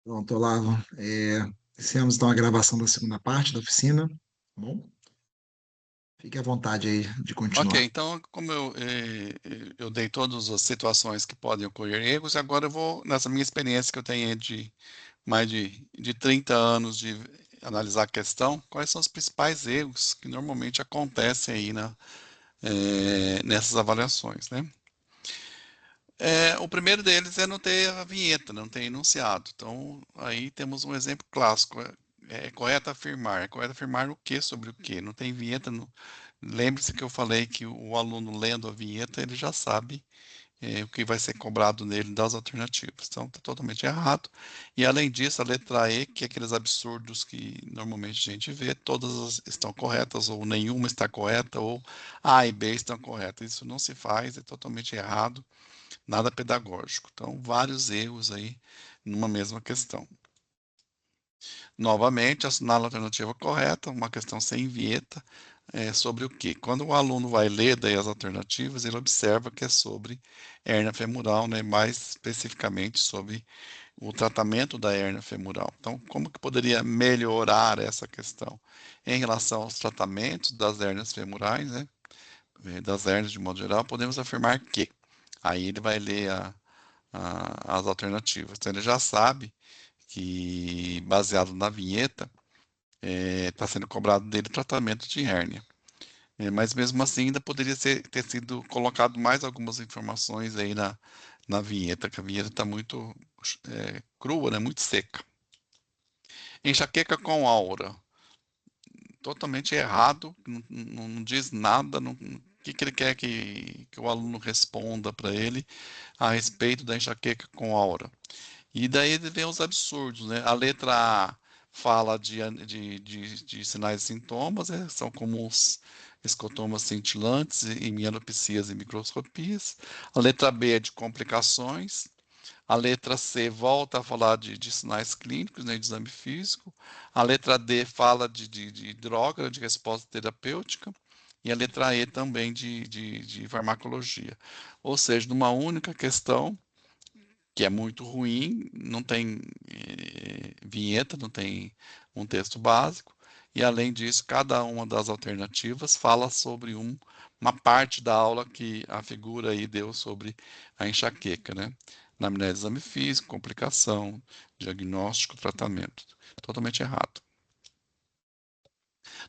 Pronto, Olavo. Iniciamos então a gravação da segunda parte da oficina, tá bom? Fique à vontade aí de Ok, continuar. então, como eu dei todas as situações que podem ocorrer erros, agora eu vou, nessa minha experiência que eu tenho de mais de 30 anos de analisar a questão, quais são os principais erros que normalmente acontecem aí nessas avaliações, né? O primeiro deles é não ter a vinheta, não ter enunciado. Então, aí temos um exemplo clássico. É correto afirmar. É correto afirmar o que sobre o que? Não tem vinheta. Lembre-se que eu falei que o aluno lendo a vinheta, ele já sabe o que vai ser cobrado nele das alternativas. Então, está totalmente errado. E, além disso, a letra E, que é aqueles absurdos que normalmente a gente vê, todas estão corretas, ou nenhuma está correta, ou A e B estão corretas. Isso não se faz, é totalmente errado, nada pedagógico. Então, vários erros aí numa mesma questão. Novamente, assinar a alternativa correta, uma questão sem vinheta, sobre o quê? Quando o aluno vai ler daí as alternativas, ele observa que é sobre hérnia femoral, né? Mais especificamente sobre o tratamento da hérnia femoral. Então, como que poderia melhorar essa questão? Em relação aos tratamentos das hérnias femorais, né? Das hérnias de modo geral, podemos afirmar que aí ele vai ler as alternativas. Então, ele já sabe que, baseado na vinheta, está sendo cobrado dele tratamento de hérnia. Mas mesmo assim ainda poderia ter sido colocado mais algumas informações aí na vinheta, que a vinheta está muito crua, né, muito seca. Enxaqueca com aura, totalmente errado, não diz nada, o que ele quer que o aluno responda para ele a respeito da enxaqueca com aura. E daí vem os absurdos, né? A letra A fala de sinais e sintomas, são comuns escotomas cintilantes e mielopsias e microscopias. A letra B é de complicações. A letra C volta a falar de sinais clínicos, né, de exame físico. A letra D fala de droga, de resposta terapêutica. E a letra E também de farmacologia. Ou seja, numa única questão, que é muito ruim, não tem vinheta, não tem um texto básico, e além disso, cada uma das alternativas fala sobre uma parte da aula que a figura aí deu sobre a enxaqueca, né? Anamnese, exame físico, complicação, diagnóstico, tratamento. Totalmente errado.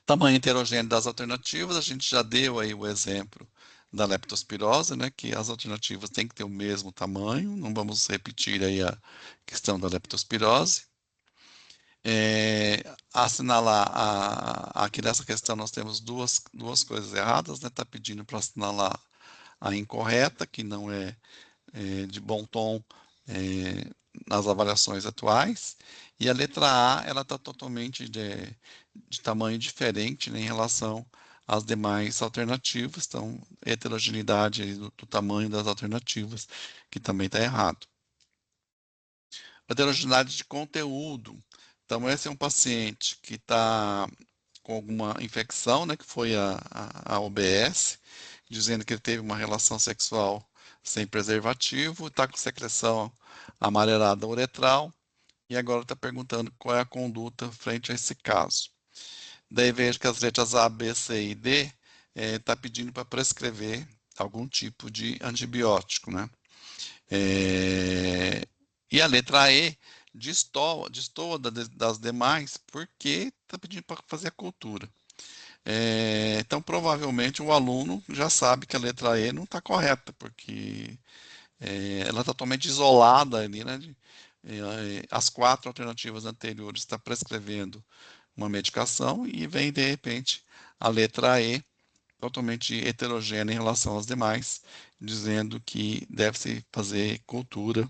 Tamanho heterogêneo das alternativas, a gente já deu aí o exemplo da leptospirose, né, que as alternativas têm que ter o mesmo tamanho, não vamos repetir aí a questão da leptospirose. Assinalar, aqui nessa questão nós temos duas coisas erradas, né, está pedindo para assinalar a incorreta, que não é de bom tom nas avaliações atuais, e a letra A ela está totalmente de tamanho diferente, né, em relação às demais alternativas, então heterogeneidade aí do tamanho das alternativas, que também está errado. Heterogeneidade de conteúdo, então esse é um paciente que está com alguma infecção, né, que foi a OBS, dizendo que ele teve uma relação sexual sem preservativo, está com secreção amarelada uretral, e agora está perguntando qual é a conduta frente a esse caso. Daí vejo que as letras A, B, C e D está pedindo para prescrever algum tipo de antibiótico, né? E a letra E destoa das demais porque está pedindo para fazer a cultura. Então, provavelmente, o aluno já sabe que a letra E não está correta, porque ela está totalmente isolada ali, né? As quatro alternativas anteriores está prescrevendo uma medicação e vem, de repente, a letra E totalmente heterogênea em relação às demais, dizendo que deve-se fazer cultura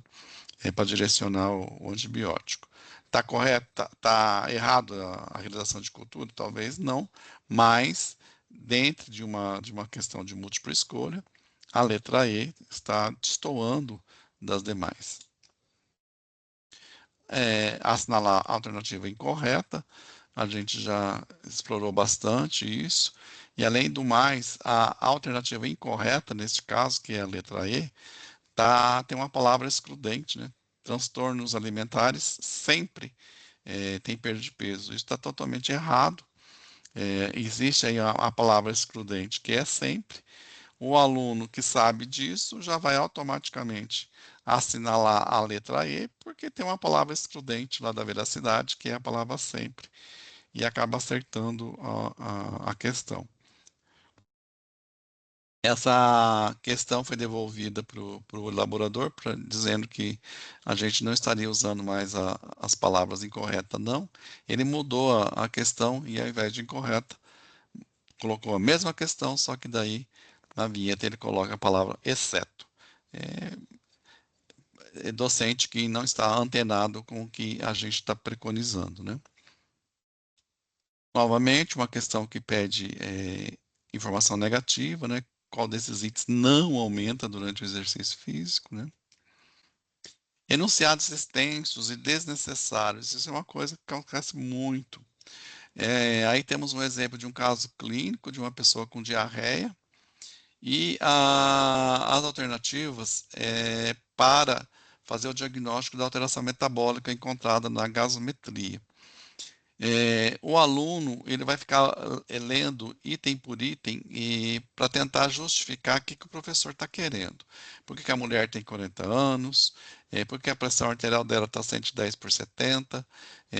para direcionar o antibiótico. Está correto? Está errado a realização de cultura? Talvez não, mas dentro de uma questão de múltipla escolha, a letra E está destoando das demais. Assinalar a alternativa incorreta, a gente já explorou bastante isso, e além do mais, a alternativa incorreta, neste caso, que é a letra E, tem uma palavra excludente, né? transtornos alimentares sempre tem perda de peso. Isso está totalmente errado. Existe aí a palavra excludente, que é sempre. O aluno que sabe disso já vai automaticamente assinalar a letra E, porque tem uma palavra excludente lá da veracidade, que é a palavra sempre, e acaba acertando a questão. Essa questão foi devolvida para o elaborador, dizendo que a gente não estaria usando mais as palavras incorretas, não. Ele mudou a questão e, ao invés de incorreta, colocou a mesma questão, só que daí na vinheta ele coloca a palavra exceto. É docente que não está antenado com o que a gente está preconizando, né? Novamente, uma questão que pede informação negativa, né? Qual desses itens não aumenta durante o exercício físico, né? Enunciados extensos e desnecessários, isso é uma coisa que acontece muito. Aí temos um exemplo de um caso clínico de uma pessoa com diarreia e as alternativas para fazer o diagnóstico da alteração metabólica encontrada na gasometria. O aluno ele vai ficar lendo item por item para tentar justificar o que o professor está querendo. Por que a mulher tem 40 anos, por que a pressão arterial dela está 110/70,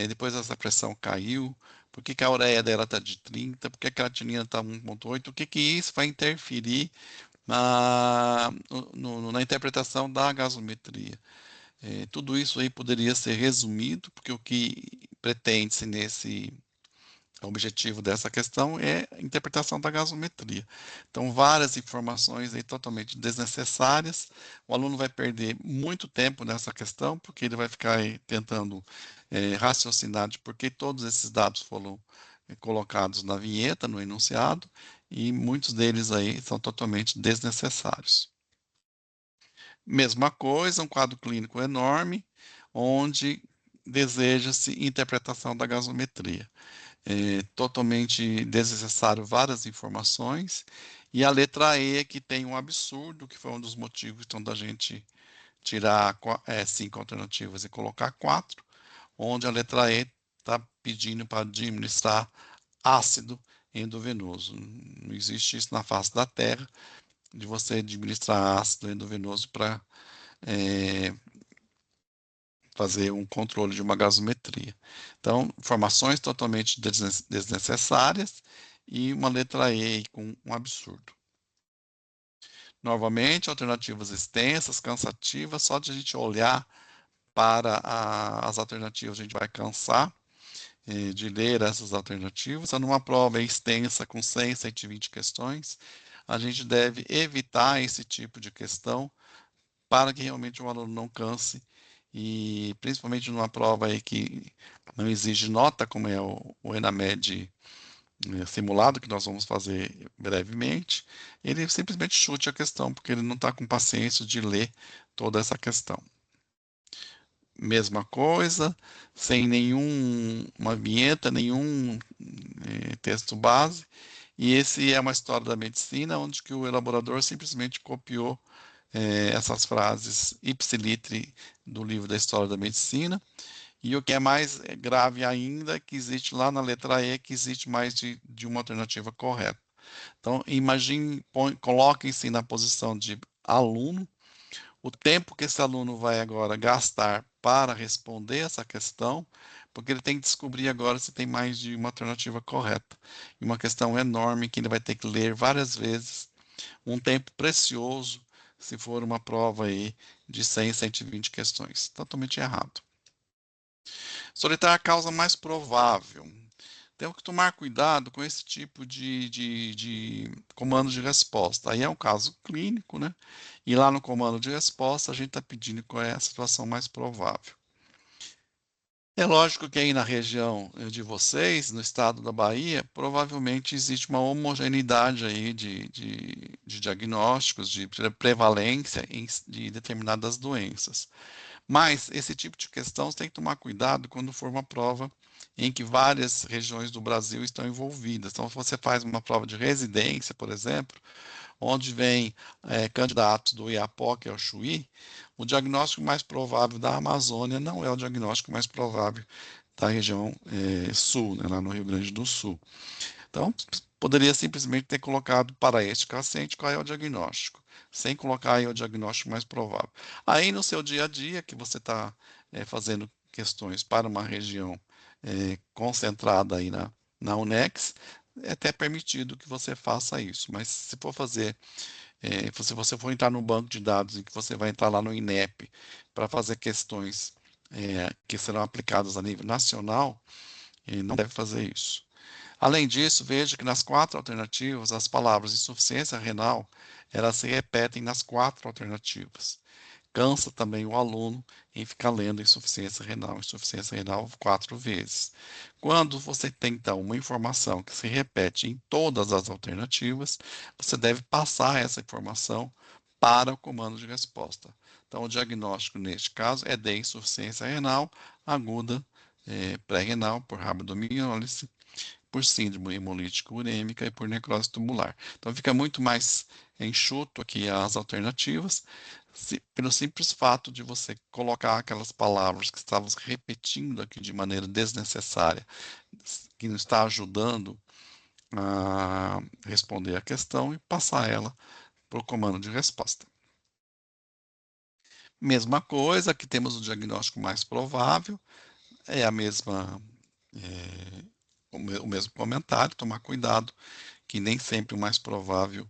depois essa pressão caiu, por que a ureia dela está de 30, por que a creatinina está 1,8, o que isso vai interferir na interpretação da gasometria. Tudo isso aí poderia ser resumido, porque o que pretende-se nesse objetivo dessa questão é a interpretação da gasometria. Então, várias informações aí totalmente desnecessárias. O aluno vai perder muito tempo nessa questão, porque ele vai ficar aí tentando raciocinar de por que todos esses dados foram colocados na vinheta, no enunciado, e muitos deles aí são totalmente desnecessários. Mesma coisa, um quadro clínico enorme, onde deseja-se interpretação da gasometria. Totalmente desnecessário várias informações, e a letra E que tem um absurdo, que foi um dos motivos então da gente tirar 5 alternativas e colocar 4, onde a letra E está pedindo para administrar ácido endovenoso. Não existe isso na face da Terra, de você administrar ácido endovenoso para fazer um controle de uma gasometria. Então, informações totalmente desnecessárias e uma letra E com um absurdo. Novamente, alternativas extensas, cansativas, só de a gente olhar para as alternativas a gente vai cansar de ler essas alternativas. Então, numa prova extensa com 100, 120 questões, a gente deve evitar esse tipo de questão para que realmente o aluno não canse, e principalmente numa prova aí que não exige nota, como é o ENAMED simulado, que nós vamos fazer brevemente, ele simplesmente chute a questão, porque ele não está com paciência de ler toda essa questão. Mesma coisa, sem nenhuma vinheta, nenhum texto base, e esse é uma história da medicina, onde que o elaborador simplesmente copiou essas frases ipsilitre do livro da História da Medicina, e o que é mais grave ainda, que existe lá na letra E, que existe mais de uma alternativa correta. Então, imagine, coloquem-se na posição de aluno, o tempo que esse aluno vai agora gastar para responder essa questão, porque ele tem que descobrir agora se tem mais de uma alternativa correta. E uma questão enorme que ele vai ter que ler várias vezes, um tempo precioso, se for uma prova aí de 100, 120 questões. Totalmente errado. Solitar a causa mais provável. Temos que tomar cuidado com esse tipo de comando de resposta. Aí é um caso clínico, né? E lá no comando de resposta, a gente está pedindo qual é a situação mais provável. É lógico que aí na região de vocês, no estado da Bahia, provavelmente existe uma homogeneidade aí de diagnósticos, de prevalência de determinadas doenças. Mas esse tipo de questão você tem que tomar cuidado quando for uma prova em que várias regiões do Brasil estão envolvidas. Então, se você faz uma prova de residência, por exemplo, onde vem candidatos do Iapoque ao Chuí, o diagnóstico mais provável da Amazônia não é o diagnóstico mais provável da região sul, né, lá no Rio Grande do Sul. Então, poderia simplesmente ter colocado para este paciente qual é o diagnóstico, sem colocar aí o diagnóstico mais provável. Aí, no seu dia a dia, que você está fazendo questões para uma região concentrada aí na UNEX, é até permitido que você faça isso, mas se for fazer, se você for entrar no banco de dados, em que você vai entrar lá no INEP para fazer questões que serão aplicadas a nível nacional, não deve fazer isso. Além disso, veja que nas 4 alternativas, as palavras insuficiência renal, elas se repetem nas 4 alternativas. Cansa também o aluno em ficar lendo insuficiência renal 4 vezes. Quando você tem, então, uma informação que se repete em todas as alternativas, você deve passar essa informação para o comando de resposta. Então, o diagnóstico, neste caso, é de insuficiência renal aguda, pré-renal, por rabdomiólise, por síndrome hemolítica urêmica e por necrose tubular. Então fica muito mais enxuto aqui as alternativas, pelo simples fato de você colocar aquelas palavras que estavam repetindo aqui de maneira desnecessária, que não está ajudando a responder a questão e passar ela para o comando de resposta. Mesma coisa, aqui temos o diagnóstico mais provável, é a mesma, o mesmo comentário, tomar cuidado que nem sempre o mais provável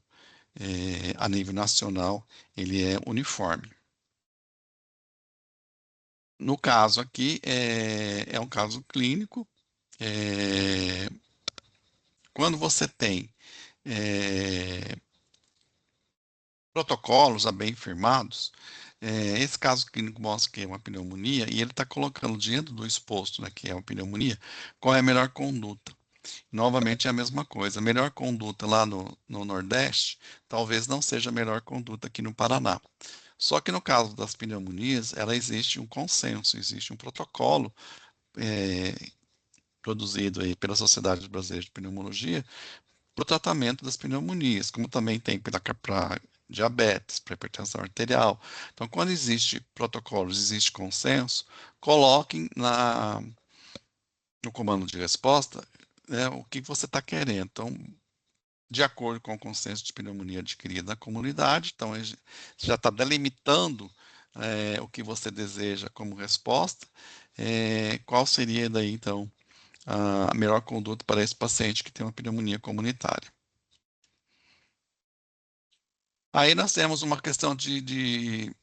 a nível nacional ele é uniforme. No caso aqui, é um caso clínico, quando você tem protocolos bem firmados, esse caso clínico mostra que é uma pneumonia e ele está colocando dentro do exposto, né, que é uma pneumonia, qual é a melhor conduta. Novamente é a mesma coisa. A melhor conduta lá no Nordeste talvez não seja a melhor conduta aqui no Paraná. Só que no caso das pneumonias, ela existe um consenso, existe um protocolo produzido aí pela Sociedade Brasileira de Pneumologia para o tratamento das pneumonias, como também tem para diabetes, para hipertensão arterial. Então, quando existe protocolos, existe consenso, coloquem no comando de resposta, né, o que você está querendo. Então, de acordo com o consenso de pneumonia adquirida na comunidade, então você já está delimitando o que você deseja como resposta, qual seria daí então a melhor conduta para esse paciente que tem uma pneumonia comunitária. Aí nós temos uma questão de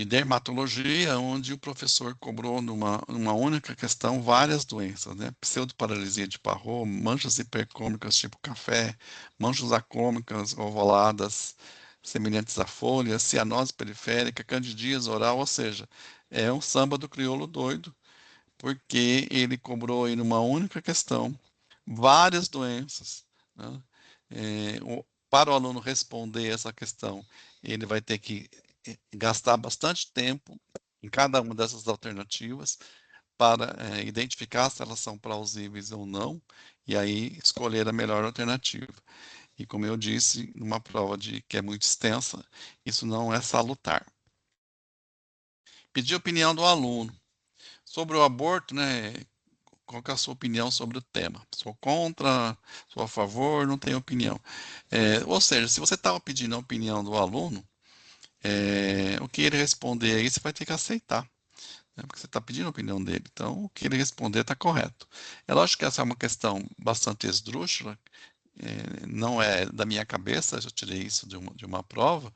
dermatologia, onde o professor cobrou numa única questão várias doenças, né? Pseudoparalisia de Parrot, manchas hipercômicas tipo café, manchas acômicas ovaladas semelhantes a folhas, cianose periférica, candidíase oral, ou seja, é um samba do crioulo doido, porque ele cobrou aí numa única questão várias doenças, né? Para o aluno responder essa questão, ele vai ter que gastar bastante tempo em cada uma dessas alternativas para identificar se elas são plausíveis ou não, e aí escolher a melhor alternativa. E como eu disse, numa prova que é muito extensa, isso não é salutar. Pedir opinião do aluno. Sobre o aborto, né, qual que é a sua opinião sobre o tema? Sou contra, sou a favor, não tenho opinião. Ou seja, se você estava pedindo a opinião do aluno, o que ele responder aí você vai ter que aceitar, né, porque você está pedindo a opinião dele. Então, o que ele responder está correto. É lógico que essa é uma questão bastante esdrúxula, não é da minha cabeça, eu tirei isso de uma prova,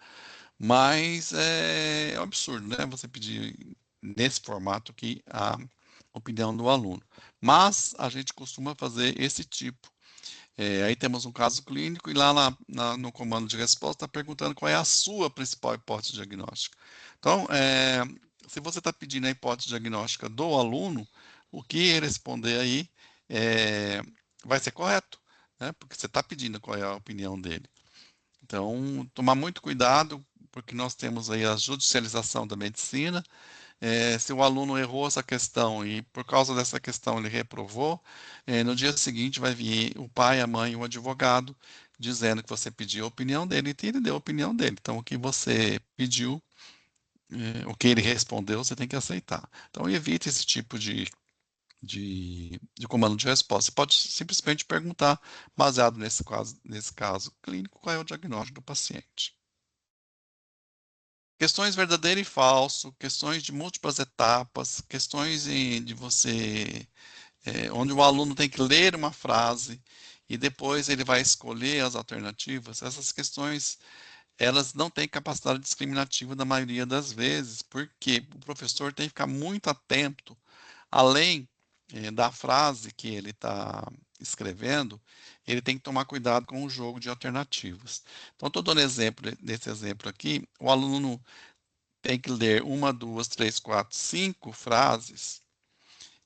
mas é um absurdo, né? Você pedir nesse formato aqui a opinião do aluno. Mas a gente costuma fazer esse tipo. Aí temos um caso clínico e lá no comando de resposta está perguntando qual é a sua principal hipótese diagnóstica. Então, se você está pedindo a hipótese diagnóstica do aluno, o que ele responder aí vai ser correto, né? Porque você está pedindo qual é a opinião dele. Então, tomar muito cuidado, porque nós temos aí a judicialização da medicina, se o aluno errou essa questão e por causa dessa questão ele reprovou, no dia seguinte vai vir o pai, a mãe e o advogado dizendo que você pediu a opinião dele e ele deu a opinião dele. Então, o que você pediu, o que ele respondeu, você tem que aceitar. Então, evite esse tipo de comando de resposta. Você pode simplesmente perguntar, baseado nesse caso clínico, qual é o diagnóstico do paciente. Questões verdadeiro e falso, questões de múltiplas etapas, questões de você, onde o aluno tem que ler uma frase e depois ele vai escolher as alternativas. Essas questões, elas não têm capacidade discriminativa na maioria das vezes, porque o professor tem que ficar muito atento, além da frase que ele está escrevendo, ele tem que tomar cuidado com o jogo de alternativas. Então, estou dando exemplo desse exemplo aqui, o aluno tem que ler uma, duas, três, quatro, cinco frases,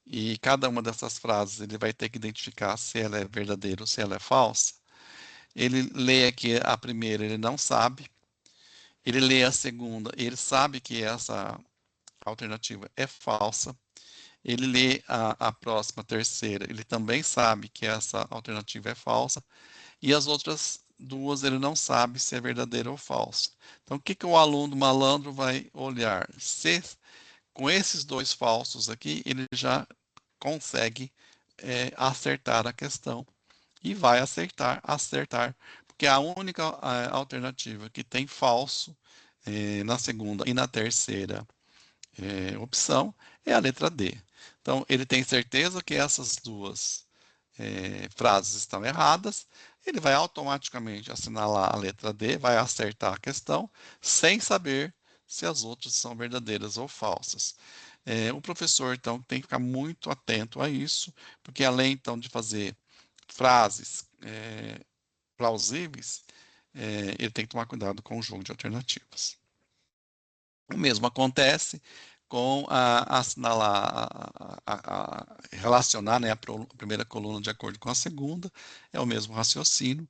e cada uma dessas frases ele vai ter que identificar se ela é verdadeira ou se ela é falsa. Ele lê aqui a primeira, ele não sabe. Ele lê a segunda, ele sabe que essa alternativa é falsa. Ele lê a próxima, a terceira, ele também sabe que essa alternativa é falsa. E as outras duas ele não sabe se é verdadeira ou falsa. Então, o que, que o aluno malandro vai olhar? Se com esses dois falsos aqui, ele já consegue acertar a questão e vai acertar, porque a única alternativa que tem falso na segunda e na terceira opção é a letra D. Então, ele tem certeza que essas duas frases estão erradas, ele vai automaticamente assinalar a letra D, vai acertar a questão, sem saber se as outras são verdadeiras ou falsas. O professor, então, tem que ficar muito atento a isso, porque além, então, de fazer frases plausíveis, ele tem que tomar cuidado com o jogo de alternativas. O mesmo acontece com assinalar, relacionar, né, a primeira coluna de acordo com a segunda, é o mesmo raciocínio.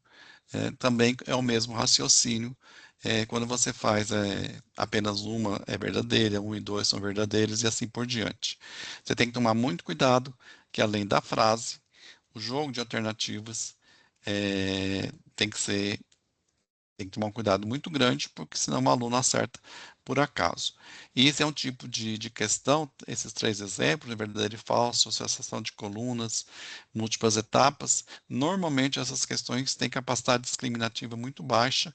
Também é o mesmo raciocínio quando você faz apenas uma é verdadeira, um e dois são verdadeiros e assim por diante. Você tem que tomar muito cuidado que além da frase, o jogo de alternativas tem que ser tem que tomar um cuidado muito grande, porque senão o aluno acerta por acaso. E esse é um tipo de questão, esses três exemplos, verdadeiro e falso, associação de colunas, múltiplas etapas, normalmente essas questões têm capacidade discriminativa muito baixa,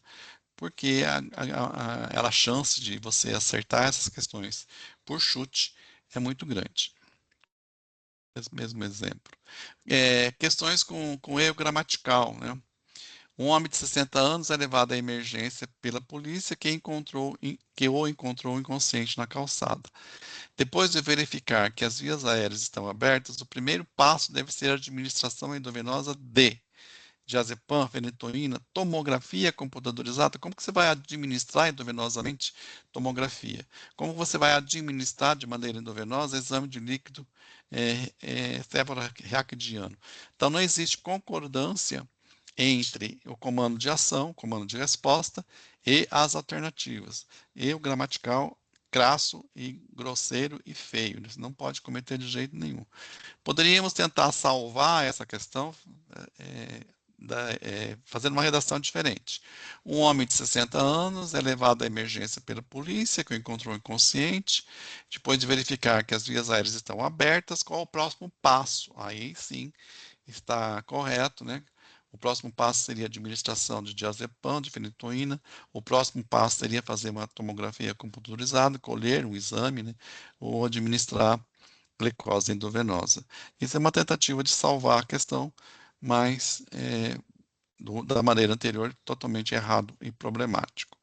porque a chance de você acertar essas questões por chute é muito grande. Esse mesmo exemplo. Questões com erro gramatical, né? Um homem de 60 anos é levado à emergência pela polícia que o encontrou inconsciente na calçada. Depois de verificar que as vias aéreas estão abertas, o primeiro passo deve ser a administração endovenosa de diazepam, fenitoína, tomografia computadorizada. Como que você vai administrar endovenosamente tomografia? Como você vai administrar de maneira endovenosa exame de líquido cefalorraquidiano? Então, não existe concordância entre o comando de ação, comando de resposta e as alternativas. E o gramatical crasso e grosseiro e feio. Você não pode cometer de jeito nenhum. Poderíamos tentar salvar essa questão fazendo uma redação diferente. Um homem de 60 anos é levado à emergência pela polícia, que o encontrou inconsciente. Depois de verificar que as vias aéreas estão abertas, qual o próximo passo? Aí sim está correto, né? O próximo passo seria a administração de diazepam, de fenitoína. O próximo passo seria fazer uma tomografia computadorizada, colher um exame, né? Ou administrar glicose endovenosa. Isso é uma tentativa de salvar a questão, mas da maneira anterior, totalmente errado e problemático.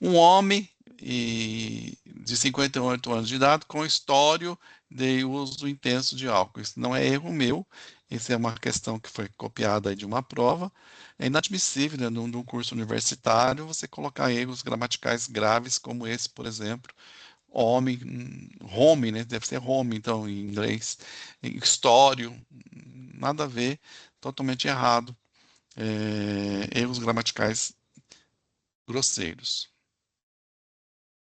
Um homem de 58 anos de idade com histórico de uso intenso de álcool. Isso não é erro meu, isso é uma questão que foi copiada de uma prova. É inadmissível, né, num curso universitário, você colocar erros gramaticais graves como esse, por exemplo. Homem, home, né? Deve ser home, então, em inglês. Histório, nada a ver, totalmente errado. Erros gramaticais grosseiros.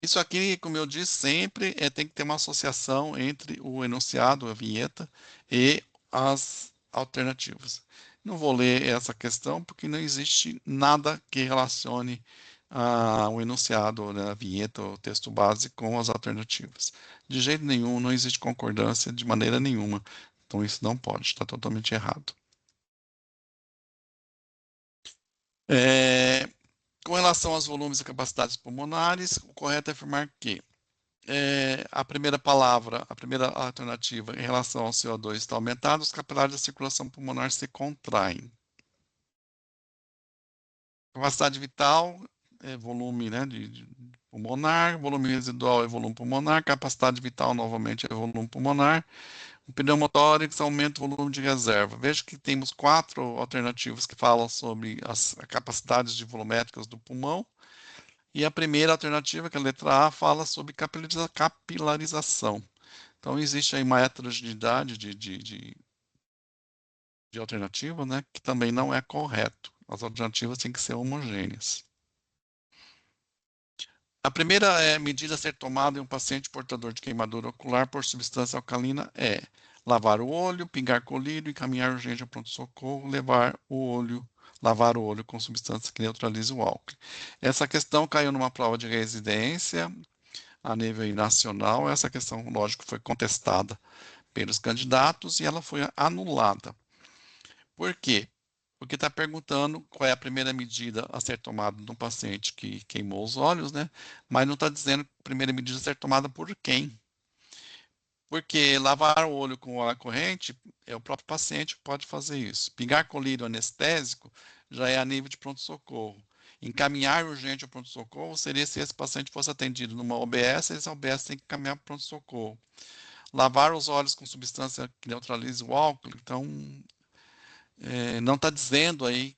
Isso aqui, como eu disse sempre, tem que ter uma associação entre o enunciado, a vinheta, e as alternativas. Não vou ler essa questão porque não existe nada que relacione o enunciado, né, a vinheta, o texto base com as alternativas. De jeito nenhum, não existe concordância de maneira nenhuma. Então isso não pode, está totalmente errado. Com relação aos volumes e capacidades pulmonares, o correto é afirmar que a primeira palavra, a primeira alternativa em relação ao CO2 está aumentada, os capilares da circulação pulmonar se contraem. Capacidade vital é volume, né, de pulmonar, volume residual é volume pulmonar, capacidade vital novamente é volume pulmonar, o pneumotórax aumenta o volume de reserva. Veja que temos 4 alternativas que falam sobre as capacidades de volumétricas do pulmão, e a primeira alternativa, que é a letra A, fala sobre capilarização. Então, existe aí uma heterogeneidade de alternativa, né, que também não é correto. As alternativas têm que ser homogêneas. A primeira medida a ser tomada em um paciente portador de queimadura ocular por substância alcalina é lavar o olho, pingar colírio, encaminhar urgente ao pronto-socorro, lavar o olho com substância que neutralize o álcool. Essa questão caiu numa prova de residência a nível nacional. Essa questão, lógico, foi contestada pelos candidatos e ela foi anulada. Por quê? Porque está perguntando qual é a primeira medida a ser tomada de um paciente que queimou os olhos, né? Mas não está dizendo que a primeira medida a ser tomada por quem. Porque lavar o olho com água corrente, o próprio paciente que pode fazer isso. Pingar colírio anestésico já é a nível de pronto-socorro. Encaminhar urgente ao pronto-socorro seria se esse paciente fosse atendido numa OBS, esse OBS tem que encaminhar para o pronto-socorro. Lavar os olhos com substância que neutralize o álcool, então não está dizendo aí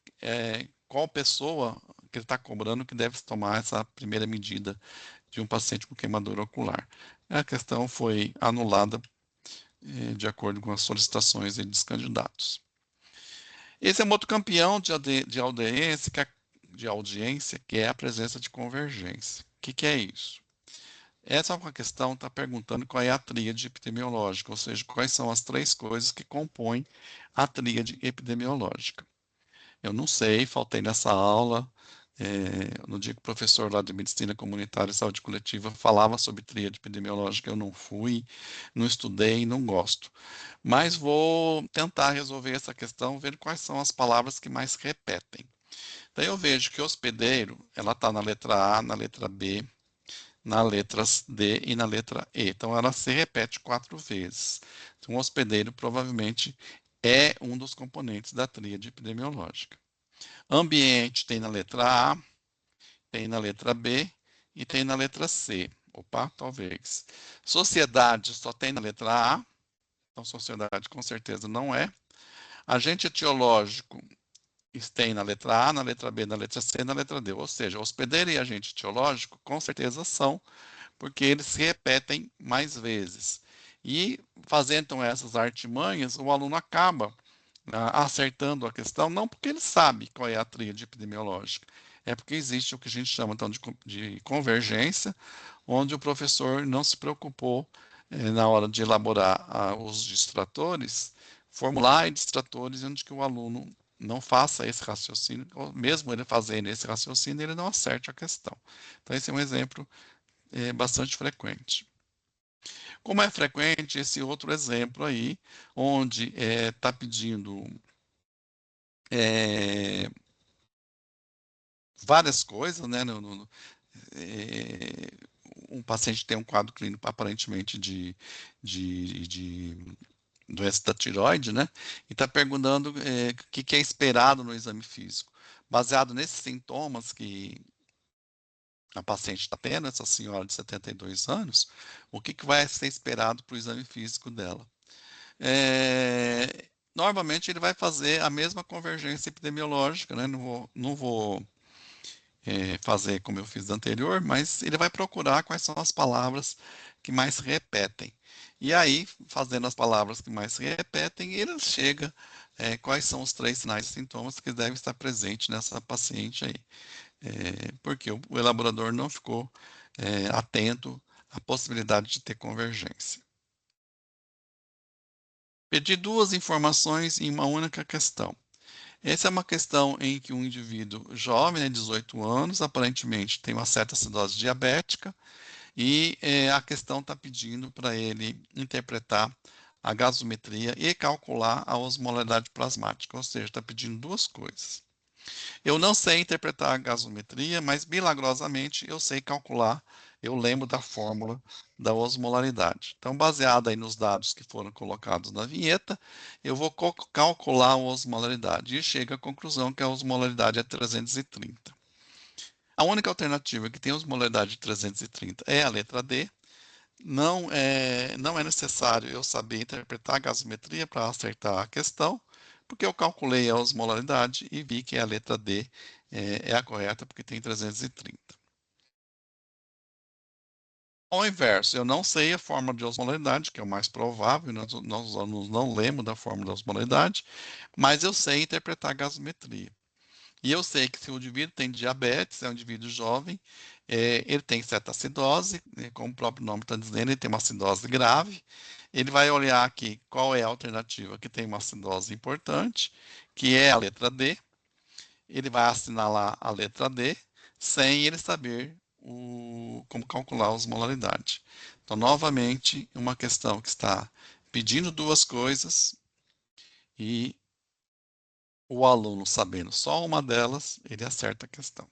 qual pessoa que ele está cobrando que deve tomar essa primeira medida de um paciente com queimadura ocular. A questão foi anulada de acordo com as solicitações dos candidatos. Esse é um outro campeão de audiência, que é a presença de convergência. O que é isso? Essa é uma questão está perguntando qual é a tríade epidemiológica, ou seja, quais são as 3 coisas que compõem a tríade epidemiológica. Eu não sei, faltei nessa aula, no dia que o professor lá de Medicina Comunitária e Saúde Coletiva falava sobre tríade epidemiológica, eu não fui, não estudei, não gosto. Mas vou tentar resolver essa questão, ver quais são as palavras que mais repetem. Daí eu vejo que hospedeiro, ela está na letra A, na letra B, na letra D e na letra E. Então, ela se repete 4 vezes. Então, o hospedeiro provavelmente é um dos componentes da tríade epidemiológica. Ambiente tem na letra A, tem na letra B e tem na letra C. Opa, talvez. Sociedade só tem na letra A, então sociedade com certeza não é. Agente etiológico tem na letra A, na letra B, na letra C e na letra D. Ou seja, hospedeiro e agente etiológico com certeza são, porque eles se repetem mais vezes. E fazendo então essas artimanhas, o aluno acaba acertando a questão, não porque ele sabe qual é a tríade epidemiológica, é porque existe o que a gente chama então de convergência, onde o professor não se preocupou na hora de elaborar os distratores, formular distratores onde que o aluno não faça esse raciocínio, ou mesmo ele fazendo esse raciocínio, ele não acerte a questão. Então, esse é um exemplo bastante frequente. Como é frequente esse outro exemplo aí, onde está pedindo várias coisas, né? Um paciente tem um quadro clínico aparentemente de doença da tireoide, né? E está perguntando o que é esperado no exame físico. Baseado nesses sintomas que a paciente está tendo, essa senhora de 72 anos, o que vai ser esperado para o exame físico dela? Normalmente ele vai fazer a mesma convergência epidemiológica, né? Não vou fazer como eu fiz anterior, mas ele vai procurar quais são as palavras que mais se repetem. E aí, fazendo as palavras que mais se repetem, ele chega quais são os 3 sinais e sintomas que devem estar presentes nessa paciente aí. Porque o elaborador não ficou atento à possibilidade de ter convergência. Pedir duas informações em uma única questão. Essa é uma questão em que um indivíduo jovem, 18 anos, aparentemente tem uma certa acidose diabética, e a questão está pedindo para ele interpretar a gasometria e calcular a osmolaridade plasmática, ou seja, está pedindo duas coisas. Eu não sei interpretar a gasometria, mas milagrosamente eu sei calcular, eu lembro da fórmula da osmolaridade. Então, baseado aí nos dados que foram colocados na vinheta, eu vou calcular a osmolaridade e chego à conclusão que a osmolaridade é 330. A única alternativa que tem osmolaridade de 330 é a letra D. Não é necessário eu saber interpretar a gasometria para acertar a questão, porque eu calculei a osmolaridade e vi que a letra D é a correta, porque tem 330. Ao inverso, eu não sei a fórmula de osmolaridade, que é o mais provável, nós alunos não lemos da fórmula da osmolaridade, mas eu sei interpretar a gasometria. E eu sei que se o indivíduo tem diabetes, é um indivíduo jovem, ele tem cetoacidose, como o próprio nome está dizendo, ele tem uma acidose grave. Ele vai olhar aqui qual é a alternativa que tem uma acidose importante, que é a letra D. Ele vai assinalar a letra D, sem ele saber como calcular a osmolaridade. Então, novamente, uma questão que está pedindo duas coisas e o aluno sabendo só uma delas, ele acerta a questão.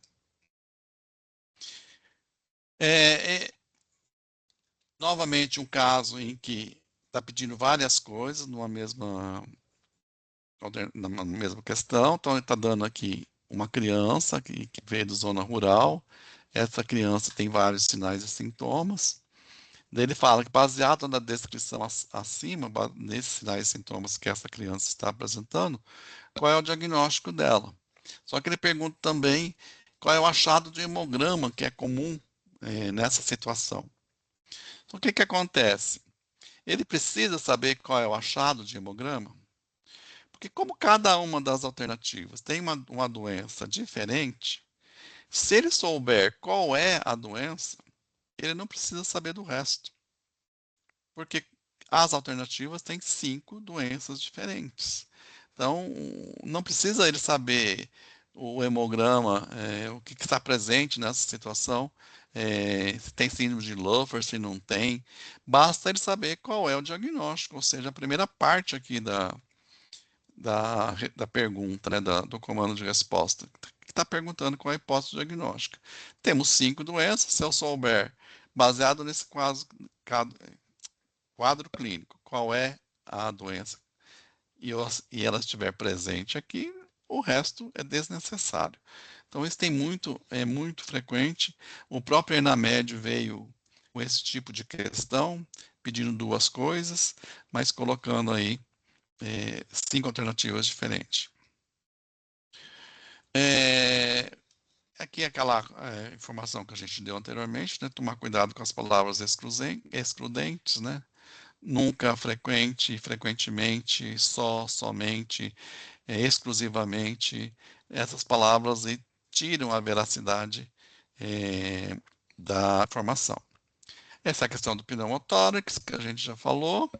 Novamente um caso em que está pedindo várias coisas na mesma questão. Então ele está dando aqui uma criança que veio da zona rural. Essa criança tem vários sinais e sintomas. Daí ele fala que, baseado na descrição acima, nesses sinais e sintomas que essa criança está apresentando, qual é o diagnóstico dela. Só que ele pergunta também qual é o achado de hemograma que é comum nessa situação. Então, o que acontece? Ele precisa saber qual é o achado de hemograma, porque como cada uma das alternativas tem uma doença diferente, se ele souber qual é a doença, ele não precisa saber do resto, porque as alternativas têm 5 doenças diferentes. Então, não precisa ele saber o hemograma, o que está presente nessa situação, se tem síndrome de Loeffler, se não tem. Basta ele saber qual é o diagnóstico, ou seja, a primeira parte aqui da pergunta, né, do comando de resposta, que está perguntando qual é a hipótese diagnóstica. Temos 5 doenças, se eu souber, baseado nesse quadro clínico, qual é a doença e ela estiver presente aqui, o resto é desnecessário. Então, isso é muito frequente. O próprio Enamed veio com esse tipo de questão, pedindo duas coisas, mas colocando aí 5 alternativas diferentes. Aqui é aquela informação que a gente deu anteriormente, né? Tomar cuidado com as palavras excludentes, né? Nunca, frequente, frequentemente, só, somente, exclusivamente, essas palavras tiram a veracidade da informação. Essa é a questão do pneumotórax, que a gente já falou.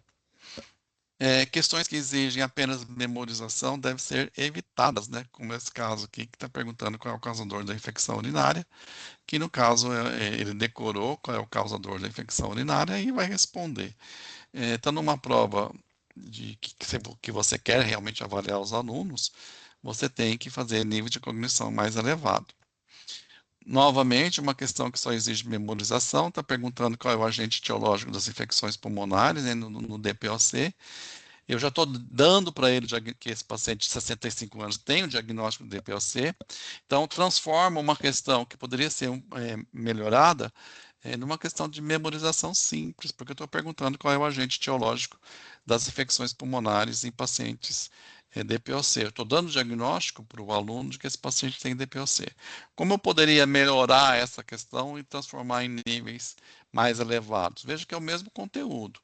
Questões que exigem apenas memorização devem ser evitadas, né? Como esse caso aqui, que está perguntando qual é o causador da infecção urinária, que no caso ele decorou qual é o causador da infecção urinária e vai responder. Então, numa prova que você quer realmente avaliar os alunos, você tem que fazer nível de cognição mais elevado. Novamente, uma questão que só exige memorização, está perguntando qual é o agente etiológico das infecções pulmonares, né, no DPOC. Eu já estou dando para ele que esse paciente de 65 anos tem o diagnóstico do DPOC, então transforma uma questão que poderia ser melhorada numa questão de memorização simples, porque eu estou perguntando qual é o agente etiológico das infecções pulmonares em pacientes DPOC. Eu estou dando diagnóstico para o aluno de que esse paciente tem DPOC. Como eu poderia melhorar essa questão e transformar em níveis mais elevados? Veja que é o mesmo conteúdo.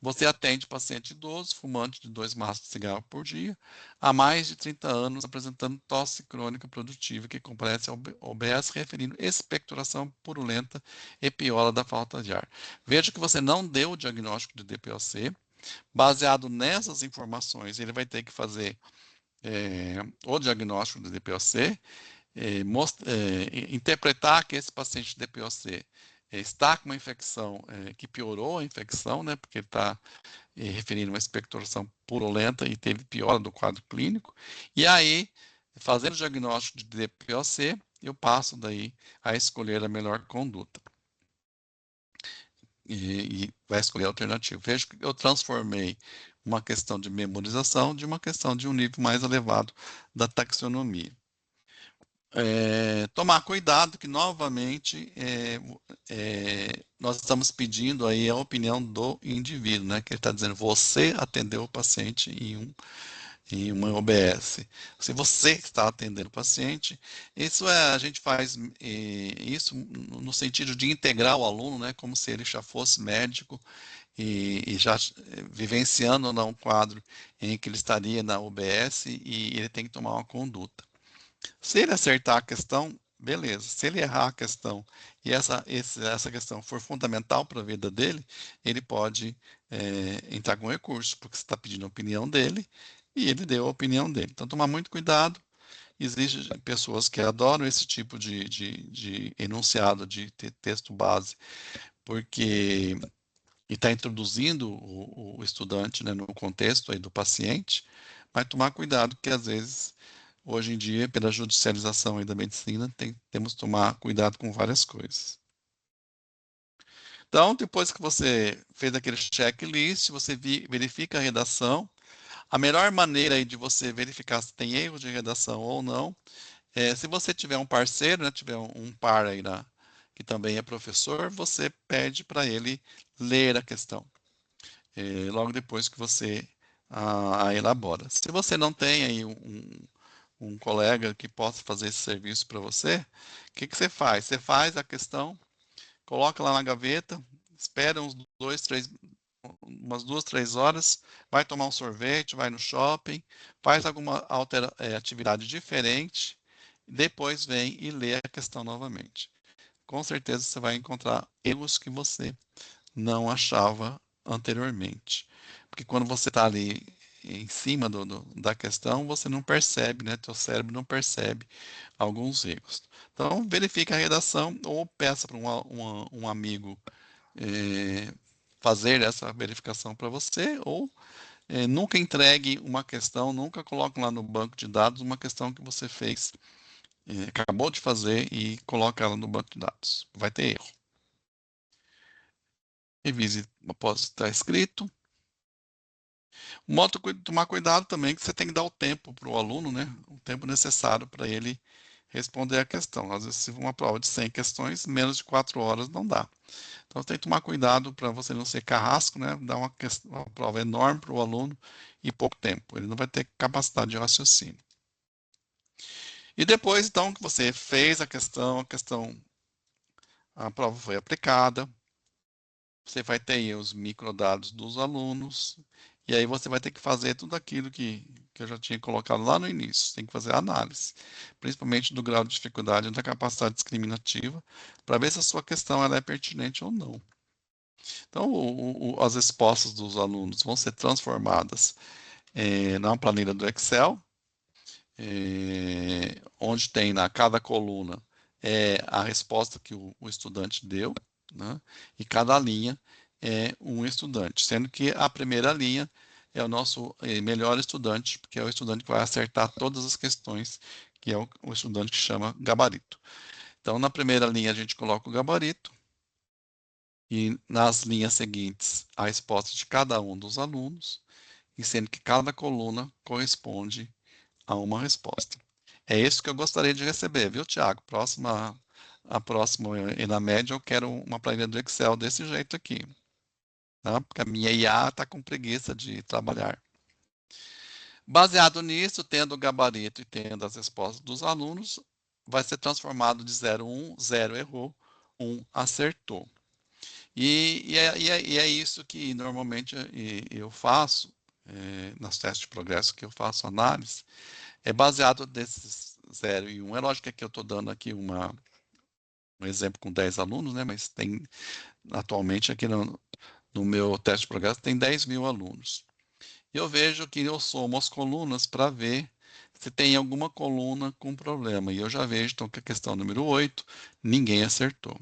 Você atende paciente idoso, fumante de 2 maços de cigarro por dia, há mais de 30 anos, apresentando tosse crônica produtiva que complete a OBS, referindo expectoração purulenta e piola da falta de ar. Veja que você não deu o diagnóstico de DPOC. Baseado nessas informações, ele vai ter que fazer o diagnóstico de DPOC, interpretar que esse paciente de DPOC está com uma infecção que piorou a infecção, né, porque ele está referindo uma expectoração purulenta e teve piora do quadro clínico, e aí, fazendo o diagnóstico de DPOC, eu passo daí a escolher a melhor conduta. E vai escolher a alternativa. Veja que eu transformei uma questão de memorização de uma questão de um nível mais elevado da taxonomia. Tomar cuidado que, novamente, nós estamos pedindo aí a opinião do indivíduo, né? Que ele está dizendo, você atendeu o paciente em uma OBS. Se você está atendendo o paciente, a gente faz isso no sentido de integrar o aluno, né? Como se ele já fosse médico e já vivenciando ou não um quadro em que ele estaria na OBS e ele tem que tomar uma conduta. Se ele acertar a questão, beleza. Se ele errar a questão e essa questão for fundamental para a vida dele, ele pode entrar com recurso, porque você está pedindo a opinião dele e ele deu a opinião dele. Então, tomar muito cuidado. Existem pessoas que adoram esse tipo de enunciado, de texto base, porque está introduzindo o estudante, né, no contexto aí do paciente, mas tomar cuidado que às vezes hoje em dia, pela judicialização aí da medicina, temos que tomar cuidado com várias coisas. Então, depois que você fez aquele checklist, você verifica a redação. A melhor maneira aí de você verificar se tem erro de redação ou não, se você tiver um parceiro, né, tiver um par aí que também é professor, você pede para ele ler a questão, logo depois que você a elabora. Se você não tem aí um colega que possa fazer esse serviço para você, o que você faz? Você faz a questão, coloca lá na gaveta, espera umas 2, 3 horas, vai tomar um sorvete, vai no shopping, faz alguma atividade diferente, depois vem e lê a questão novamente. Com certeza você vai encontrar erros que você não achava anteriormente. Porque quando você está ali em cima da questão, você não percebe, né? Teu cérebro não percebe alguns erros. Então, verifique a redação ou peça para um amigo fazer essa verificação para você, ou nunca entregue uma questão, nunca coloque lá no banco de dados uma questão que você fez, acabou de fazer e coloque ela no banco de dados. Vai ter erro. Revise após estar escrito. Tomar cuidado também que você tem que dar o tempo para o aluno, né? O tempo necessário para ele responder a questão. Às vezes, se for uma prova de 100 questões, menos de 4 horas não dá. Então, você tem que tomar cuidado para você não ser carrasco, né? Dar uma prova enorme para o aluno e pouco tempo. Ele não vai ter capacidade de raciocínio. E depois, então, que você fez a prova foi aplicada, você vai ter aí os microdados dos alunos, e aí você vai ter que fazer tudo aquilo que eu já tinha colocado lá no início. Você tem que fazer a análise, principalmente do grau de dificuldade e da capacidade discriminativa, para ver se a sua questão ela é pertinente ou não. Então, as respostas dos alunos vão ser transformadas na planilha do Excel, onde tem na cada coluna a resposta que o estudante deu, né? E cada linha é um estudante, sendo que a primeira linha é o nosso melhor estudante, porque é o estudante que vai acertar todas as questões, que é o estudante que chama gabarito. Então, na primeira linha a gente coloca o gabarito, e nas linhas seguintes a resposta de cada um dos alunos, e sendo que cada coluna corresponde a uma resposta. É isso que eu gostaria de receber, viu, Tiago? A próxima e na média eu quero uma planilha do Excel desse jeito aqui, tá? Porque a minha IA está com preguiça de trabalhar. Baseado nisso, tendo o gabarito e tendo as respostas dos alunos, vai ser transformado de 0, 1, 0 errou, 1 acertou. E é isso que normalmente eu faço, nos testes de progresso que eu faço análise, é baseado nesses 0 e 1. É lógico que aqui eu estou dando aqui um exemplo com 10 alunos, né? Mas tem, atualmente aqui no meu teste de progresso tem 10.000 alunos. E eu vejo que eu somo as colunas para ver se tem alguma coluna com problema. E eu já vejo, então, que a questão número 8, ninguém acertou.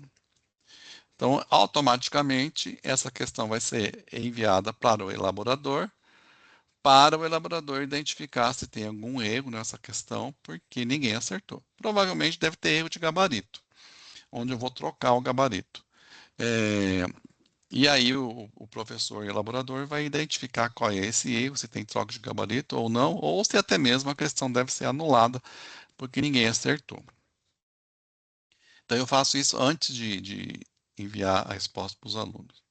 Então, automaticamente, essa questão vai ser enviada para o elaborador identificar se tem algum erro nessa questão, porque ninguém acertou. Provavelmente deve ter erro de gabarito, onde eu vou trocar o gabarito. E aí o professor e elaborador vai identificar qual é esse erro, se tem troca de gabarito ou não, ou se até mesmo a questão deve ser anulada, porque ninguém acertou. Então eu faço isso antes de enviar a resposta para os alunos.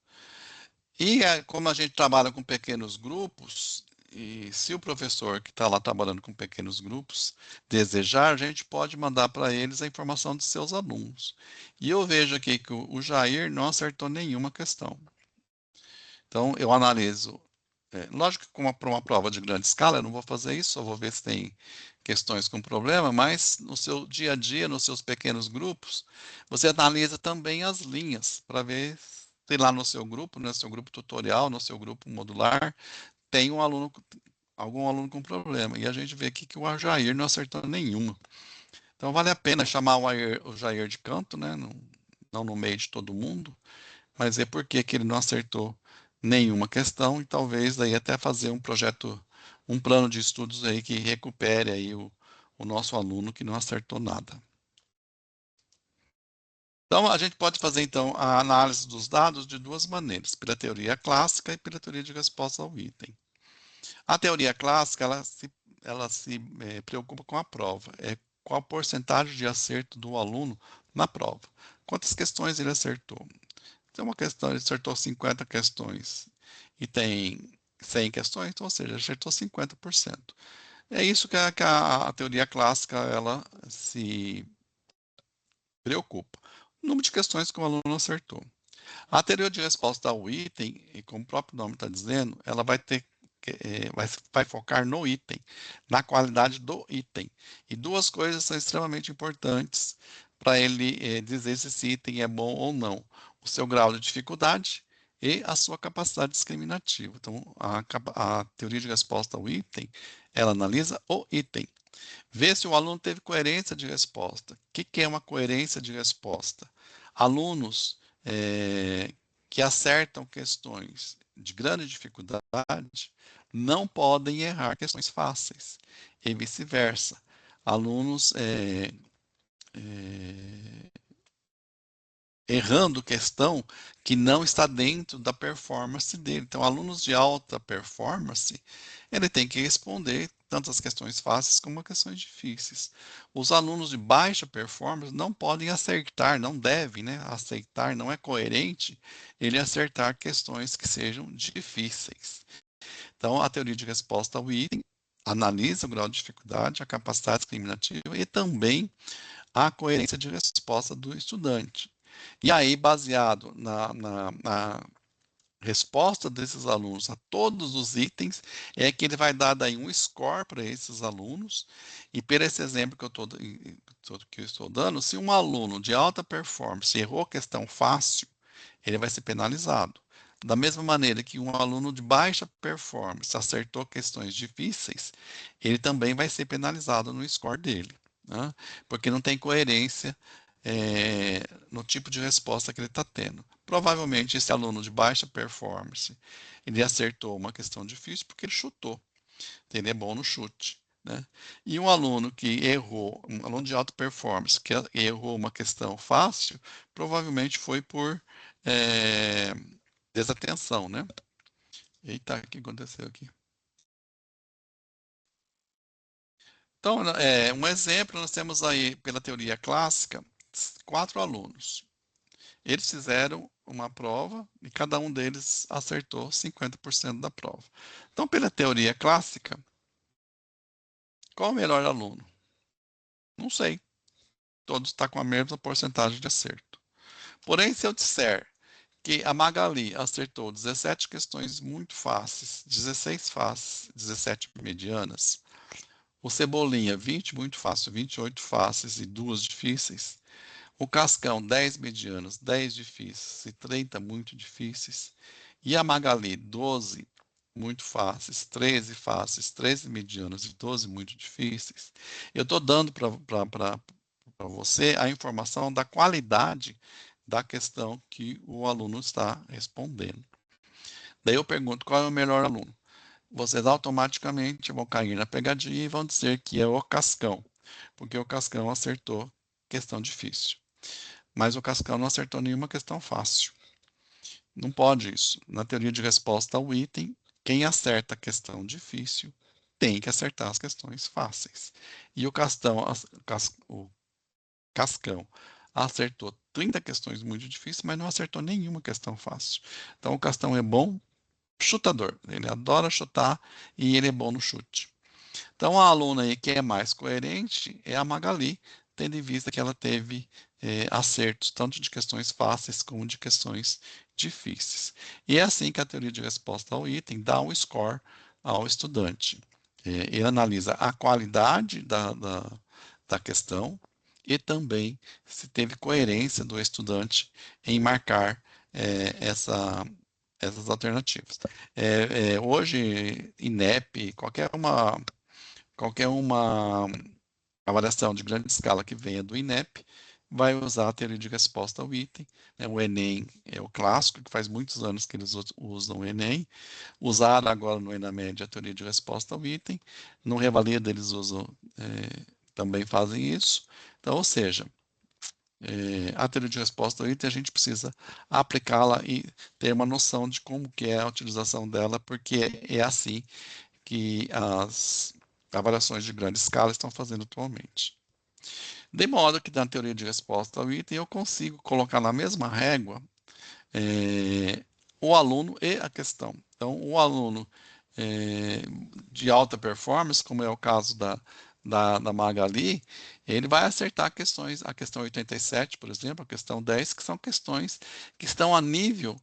E como a gente trabalha com pequenos grupos, e se o professor que está lá trabalhando com pequenos grupos desejar, a gente pode mandar para eles a informação dos seus alunos. E eu vejo aqui que o Jair não acertou nenhuma questão. Então, eu analiso. Lógico que para uma prova de grande escala, eu não vou fazer isso, só vou ver se tem questões com problema, mas no seu dia a dia, nos seus pequenos grupos, você analisa também as linhas, para ver se lá no seu grupo, no seu grupo tutorial, no seu grupo modular, tem algum aluno com problema. E a gente vê aqui que o Jair não acertou nenhuma. Então, vale a pena chamar o Jair de canto, né? Não no meio de todo mundo, mas é porque que ele não acertou nenhuma questão e talvez daí até fazer um projeto, um plano de estudos aí que recupere aí o nosso aluno que não acertou nada. Então, a gente pode fazer então a análise dos dados de duas maneiras, pela teoria clássica e pela teoria de resposta ao item. A teoria clássica, ela se preocupa com a prova, qual a porcentagem de acerto do aluno na prova. Quantas questões ele acertou? Tem uma questão, ele acertou 50 questões e tem 100 questões, então, ou seja, ele acertou 50%. É isso que a teoria clássica ela se preocupa. O número de questões que o aluno acertou. A teoria de resposta ao item, e como o próprio nome está dizendo, ela vai focar no item, na qualidade do item. E duas coisas são extremamente importantes para ele dizer se esse item é bom ou não: o seu grau de dificuldade e a sua capacidade discriminativa. Então, a teoria de resposta ao item, ela analisa o item. Vê se o aluno teve coerência de resposta. O que é uma coerência de resposta? Alunos que acertam questões de grande dificuldade não podem errar questões fáceis, e vice-versa. Alunos errando questão que não está dentro da performance dele. Então, alunos de alta performance, ele tem que responder tanto as questões fáceis como as questões difíceis. Os alunos de baixa performance não podem acertar, não devem, né, aceitar, não é coerente ele acertar questões que sejam difíceis. Então, a teoria de resposta ao item analisa o grau de dificuldade, a capacidade discriminativa e também a coerência de resposta do estudante. E aí, baseado na resposta desses alunos a todos os itens, é que ele vai dar daí um score para esses alunos. E por esse exemplo que eu estou dando, se um aluno de alta performance errou a questão fácil, ele vai ser penalizado. Da mesma maneira que um aluno de baixa performance acertou questões difíceis, ele também vai ser penalizado no score dele, né? Porque não tem coerência no tipo de resposta que ele está tendo. Provavelmente esse aluno de baixa performance, ele acertou uma questão difícil porque ele chutou, ele é bom no chute, né? E um aluno que errou, um aluno de alta performance que errou uma questão fácil, provavelmente foi por desatenção, né? Eita, o que aconteceu aqui? Então, um exemplo, nós temos aí, pela teoria clássica, 4 alunos. Eles fizeram uma prova e cada um deles acertou 50% da prova. Então, pela teoria clássica, qual o melhor aluno? Não sei. Todos estão com a mesma porcentagem de acerto. Porém, se eu disser que a Magali acertou 17 questões muito fáceis, 16 fáceis, 17 medianas. O Cebolinha, 20 muito fácil, 28 fáceis e 2 difíceis. O Cascão, 10 medianas, 10 difíceis e 30 muito difíceis. E a Magali, 12 muito fáceis, 13 fáceis, 13 medianas e 12 muito difíceis. Eu estou dando para você a informação da qualidade da questão que o aluno está respondendo. Daí eu pergunto, qual é o melhor aluno? Vocês automaticamente vão cair na pegadinha e vão dizer que é o Cascão, porque o Cascão acertou questão difícil. Mas o Cascão não acertou nenhuma questão fácil. Não pode isso. Na teoria de resposta ao item, quem acerta a questão difícil tem que acertar as questões fáceis. E o Cascão acertou 30 questões muito difíceis, mas não acertou nenhuma questão fácil. Então o Cascão é bom chutador, ele adora chutar e ele é bom no chute. Então a aluna aí que é mais coerente é a Magali, tendo em vista que ela teve acertos tanto de questões fáceis como de questões difíceis. E é assim que a teoria de resposta ao item dá um score ao estudante. Ele analisa a qualidade da questão e também se teve coerência do estudante em marcar essas alternativas. Hoje, INEP, qualquer uma avaliação de grande escala que venha do INEP vai usar a teoria de resposta ao item. O Enem é o clássico, que faz muitos anos que eles usam o Enem. Usaram agora no ENAMED a teoria de resposta ao item. No Revalida eles usam, também fazem isso. Então, ou seja, a teoria de resposta ao item, a gente precisa aplicá-la e ter uma noção de como que é a utilização dela, porque é assim que as avaliações de grande escala estão fazendo atualmente. De modo que na teoria de resposta ao item eu consigo colocar na mesma régua o aluno e a questão. Então, o aluno de alta performance, como é o caso da Magali, ele vai acertar questões, a questão 87, por exemplo, a questão 10, que são questões que estão a nível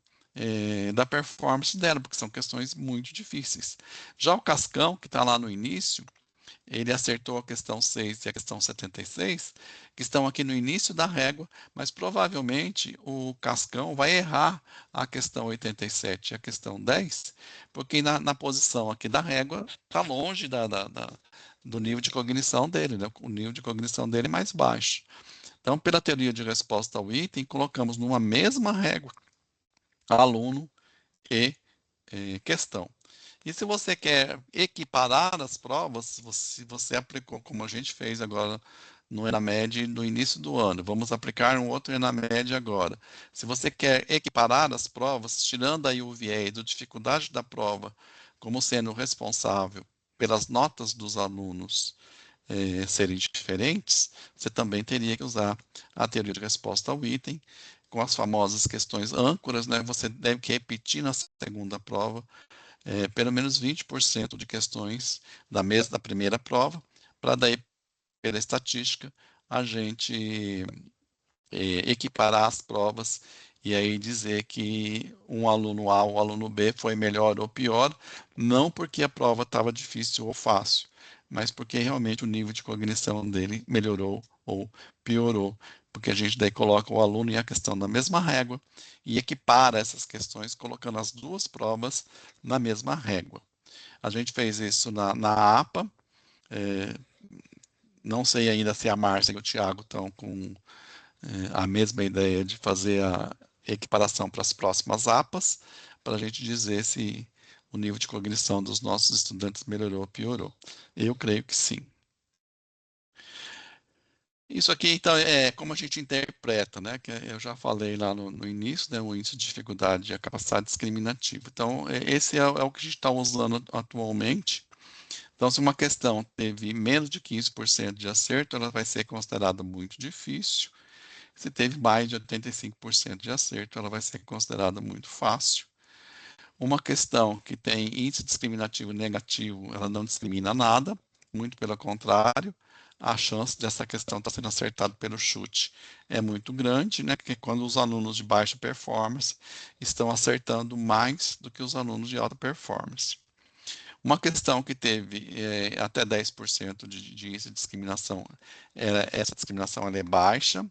da performance dela, porque são questões muito difíceis. Já o Cascão, que está lá no início, ele acertou a questão 6 e a questão 76, que estão aqui no início da régua, mas provavelmente o Cascão vai errar a questão 87 e a questão 10, porque na posição aqui da régua está longe do nível de cognição dele, né? O nível de cognição dele é mais baixo. Então, pela teoria de resposta ao item, colocamos numa mesma régua aluno e questão. E se você quer equiparar as provas, se você aplicou, como a gente fez agora no ENAMED no início do ano, vamos aplicar um outro ENAMED agora. Se você quer equiparar as provas, tirando aí o viés da dificuldade da prova como sendo responsável pelas notas dos alunos serem diferentes, você também teria que usar a teoria de resposta ao item, com as famosas questões âncoras, né? Você deve repetir na segunda prova pelo menos 20% de questões da primeira prova, para daí, pela estatística, a gente equiparar as provas e aí dizer que um aluno A ou um aluno B foi melhor ou pior, não porque a prova estava difícil ou fácil, mas porque realmente o nível de cognição dele melhorou ou piorou, porque a gente daí coloca o aluno e a questão na mesma régua e equipara essas questões colocando as duas provas na mesma régua. A gente fez isso na APA, não sei ainda se a Márcia e o Thiago estão com a mesma ideia de fazer a equiparação para as próximas APAs, para a gente dizer se o nível de cognição dos nossos estudantes melhorou ou piorou. Eu creio que sim. Isso aqui, então, é como a gente interpreta, né? Que eu já falei lá no início, né? O índice de dificuldade e a capacidade discriminativa. Então, esse é o que a gente está usando atualmente. Então, se uma questão teve menos de 15% de acerto, ela vai ser considerada muito difícil. Se teve mais de 85% de acerto, ela vai ser considerada muito fácil. Uma questão que tem índice discriminativo negativo, ela não discrimina nada, muito pelo contrário, a chance dessa questão estar sendo acertada pelo chute é muito grande, né? Porque quando os alunos de baixa performance estão acertando mais do que os alunos de alta performance. Uma questão que teve até 10% de índice de discriminação, essa discriminação ela é baixa,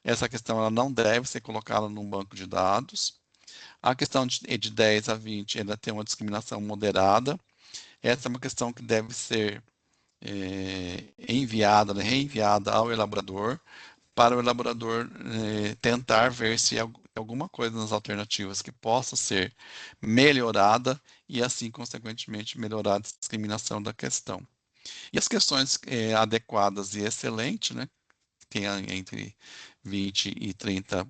essa questão ela não deve ser colocada num banco de dados. A questão de 10 a 20 ainda tem uma discriminação moderada, essa é uma questão que deve ser enviada, né, reenviada ao elaborador, para o elaborador tentar ver se alguma coisa nas alternativas que possa ser melhorada e assim, consequentemente, melhorar a discriminação da questão. E as questões adequadas e excelentes, né, que tem entre 20 e 30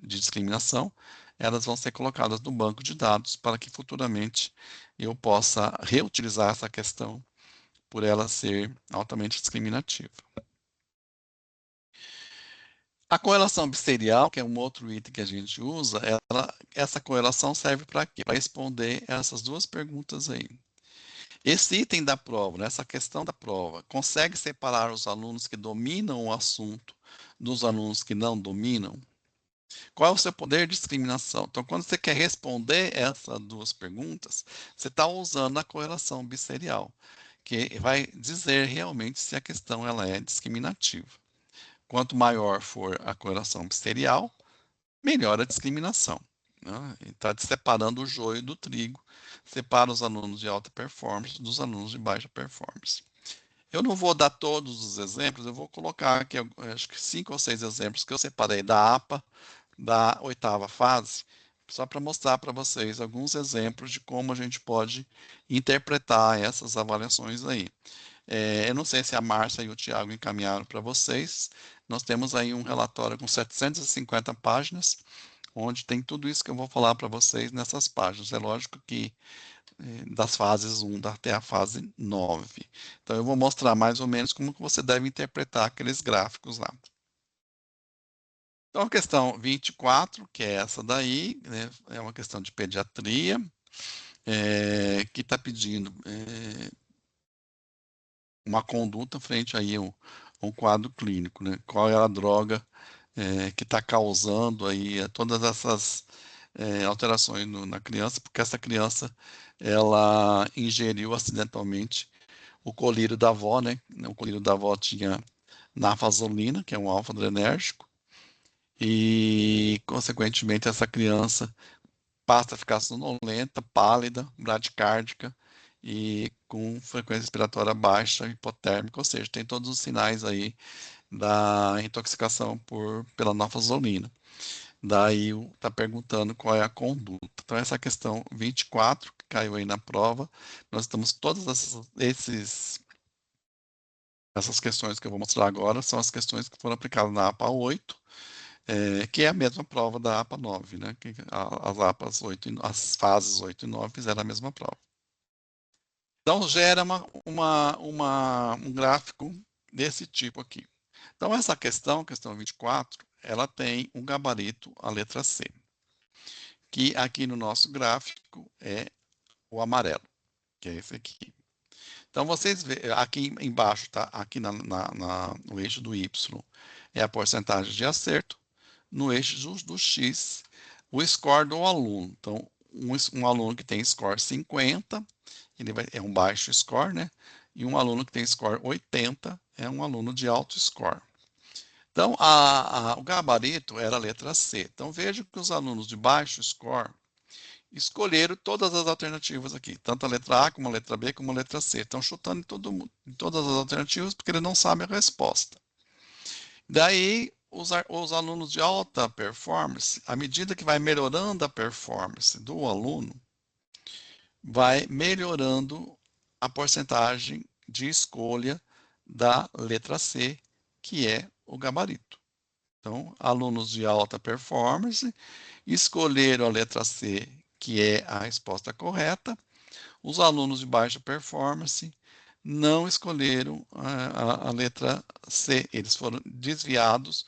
de discriminação, elas vão ser colocadas no banco de dados para que futuramente eu possa reutilizar essa questão por ela ser altamente discriminativa. A correlação bisserial, que é um outro item que a gente usa, essa correlação serve para quê? Para responder essas duas perguntas aí. Esse item da prova, né, essa questão da prova, consegue separar os alunos que dominam o assunto dos alunos que não dominam? Qual é o seu poder de discriminação? Então, quando você quer responder essas duas perguntas, você está usando a correlação bisserial, que vai dizer realmente se a questão ela é discriminativa. Quanto maior for a correlação bisserial, melhor a discriminação. Está separando o joio do trigo, separa os alunos de alta performance dos alunos de baixa performance. Eu não vou dar todos os exemplos, eu vou colocar aqui, acho que 5 ou 6 exemplos que eu separei da APA, da 8ª fase, só para mostrar para vocês alguns exemplos de como a gente pode interpretar essas avaliações aí. Eu não sei se a Márcia e o Tiago encaminharam para vocês. Nós temos aí um relatório com 750 páginas, onde tem tudo isso que eu vou falar para vocês nessas páginas. É lógico que das fases 1 até a fase 9. Então, eu vou mostrar mais ou menos como que você deve interpretar aqueles gráficos lá. Então, a questão 24, que é essa daí, né, é uma questão de pediatria, que está pedindo uma conduta frente aí a um quadro clínico, né? Qual é a droga que está causando aí todas essas alterações na criança, porque essa criança ela ingeriu acidentalmente o colírio da avó, né? O colírio da avó tinha nafazolina, que é um alfa-adrenérgico, e consequentemente essa criança passa a ficar sonolenta, pálida, bradicárdica e com frequência respiratória baixa, hipotérmica, ou seja, tem todos os sinais aí da intoxicação pela nafazolina. Daí está perguntando qual é a conduta. Então, essa questão 24, que caiu aí na prova, nós temos todas essas questões que eu vou mostrar agora, são as questões que foram aplicadas na APA 8, que é a mesma prova da APA 9, né? Que as APAs 8, as fases 8 e 9 fizeram a mesma prova. Então, gera um gráfico desse tipo aqui. Então, essa questão 24, ela tem um gabarito, a letra C, que aqui no nosso gráfico é o amarelo, que é esse aqui. Então, vocês veem, aqui embaixo, tá? Aqui no eixo do Y, é a porcentagem de acerto, no eixo do X, o score do aluno. Então, um aluno que tem score 50, é um baixo score, né? E um aluno que tem score 80 é um aluno de alto score. Então, o gabarito era a letra C. Então, veja que os alunos de baixo score escolheram todas as alternativas aqui, tanto a letra A, como a letra B, como a letra C. Estão chutando em todas as alternativas porque eles não sabem a resposta. Daí, os alunos de alta performance, à medida que vai melhorando a performance do aluno, vai melhorando a porcentagem de escolha da letra C, que é o gabarito. Então, alunos de alta performance escolheram a letra C, que é a resposta correta. Os alunos de baixa performance não escolheram a letra C, eles foram desviados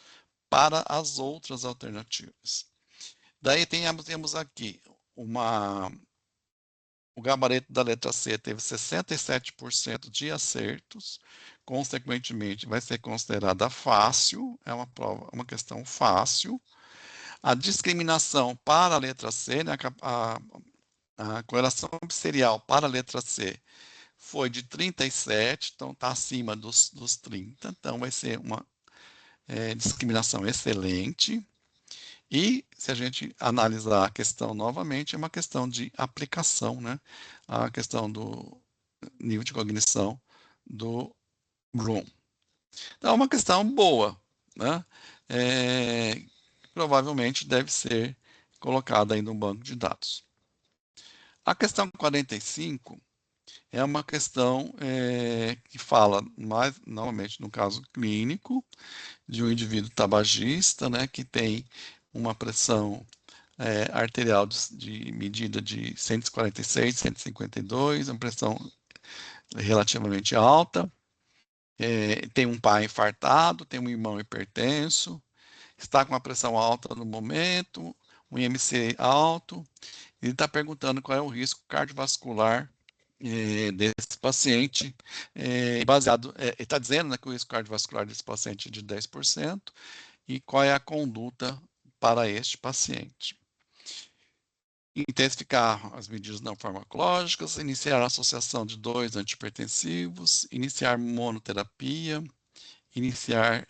para as outras alternativas. Daí temos aqui O gabarito da letra C teve 67% de acertos, consequentemente vai ser considerada fácil, é uma questão fácil. A discriminação para a letra C, né, a correlação serial para a letra C foi de 37, então está acima dos 30, então vai ser uma discriminação excelente. E, se a gente analisar a questão novamente, é uma questão de aplicação, né? A questão do nível de cognição do Bloom. Então, é uma questão boa, né? Provavelmente deve ser colocada aí no banco de dados. A questão 45 é uma questão que fala, mais, novamente, no caso clínico, de um indivíduo tabagista, né, que tem uma pressão arterial de medida de 146, 152, uma pressão relativamente alta, tem um pai infartado, tem um irmão hipertenso, está com a pressão alta no momento, um IMC alto, ele está perguntando qual é o risco cardiovascular desse paciente, baseado, ele está dizendo, né, que o risco cardiovascular desse paciente é de 10%, e qual é a conduta para este paciente. Intensificar as medidas não farmacológicas, iniciar a associação de 2 antihipertensivos, iniciar monoterapia, iniciar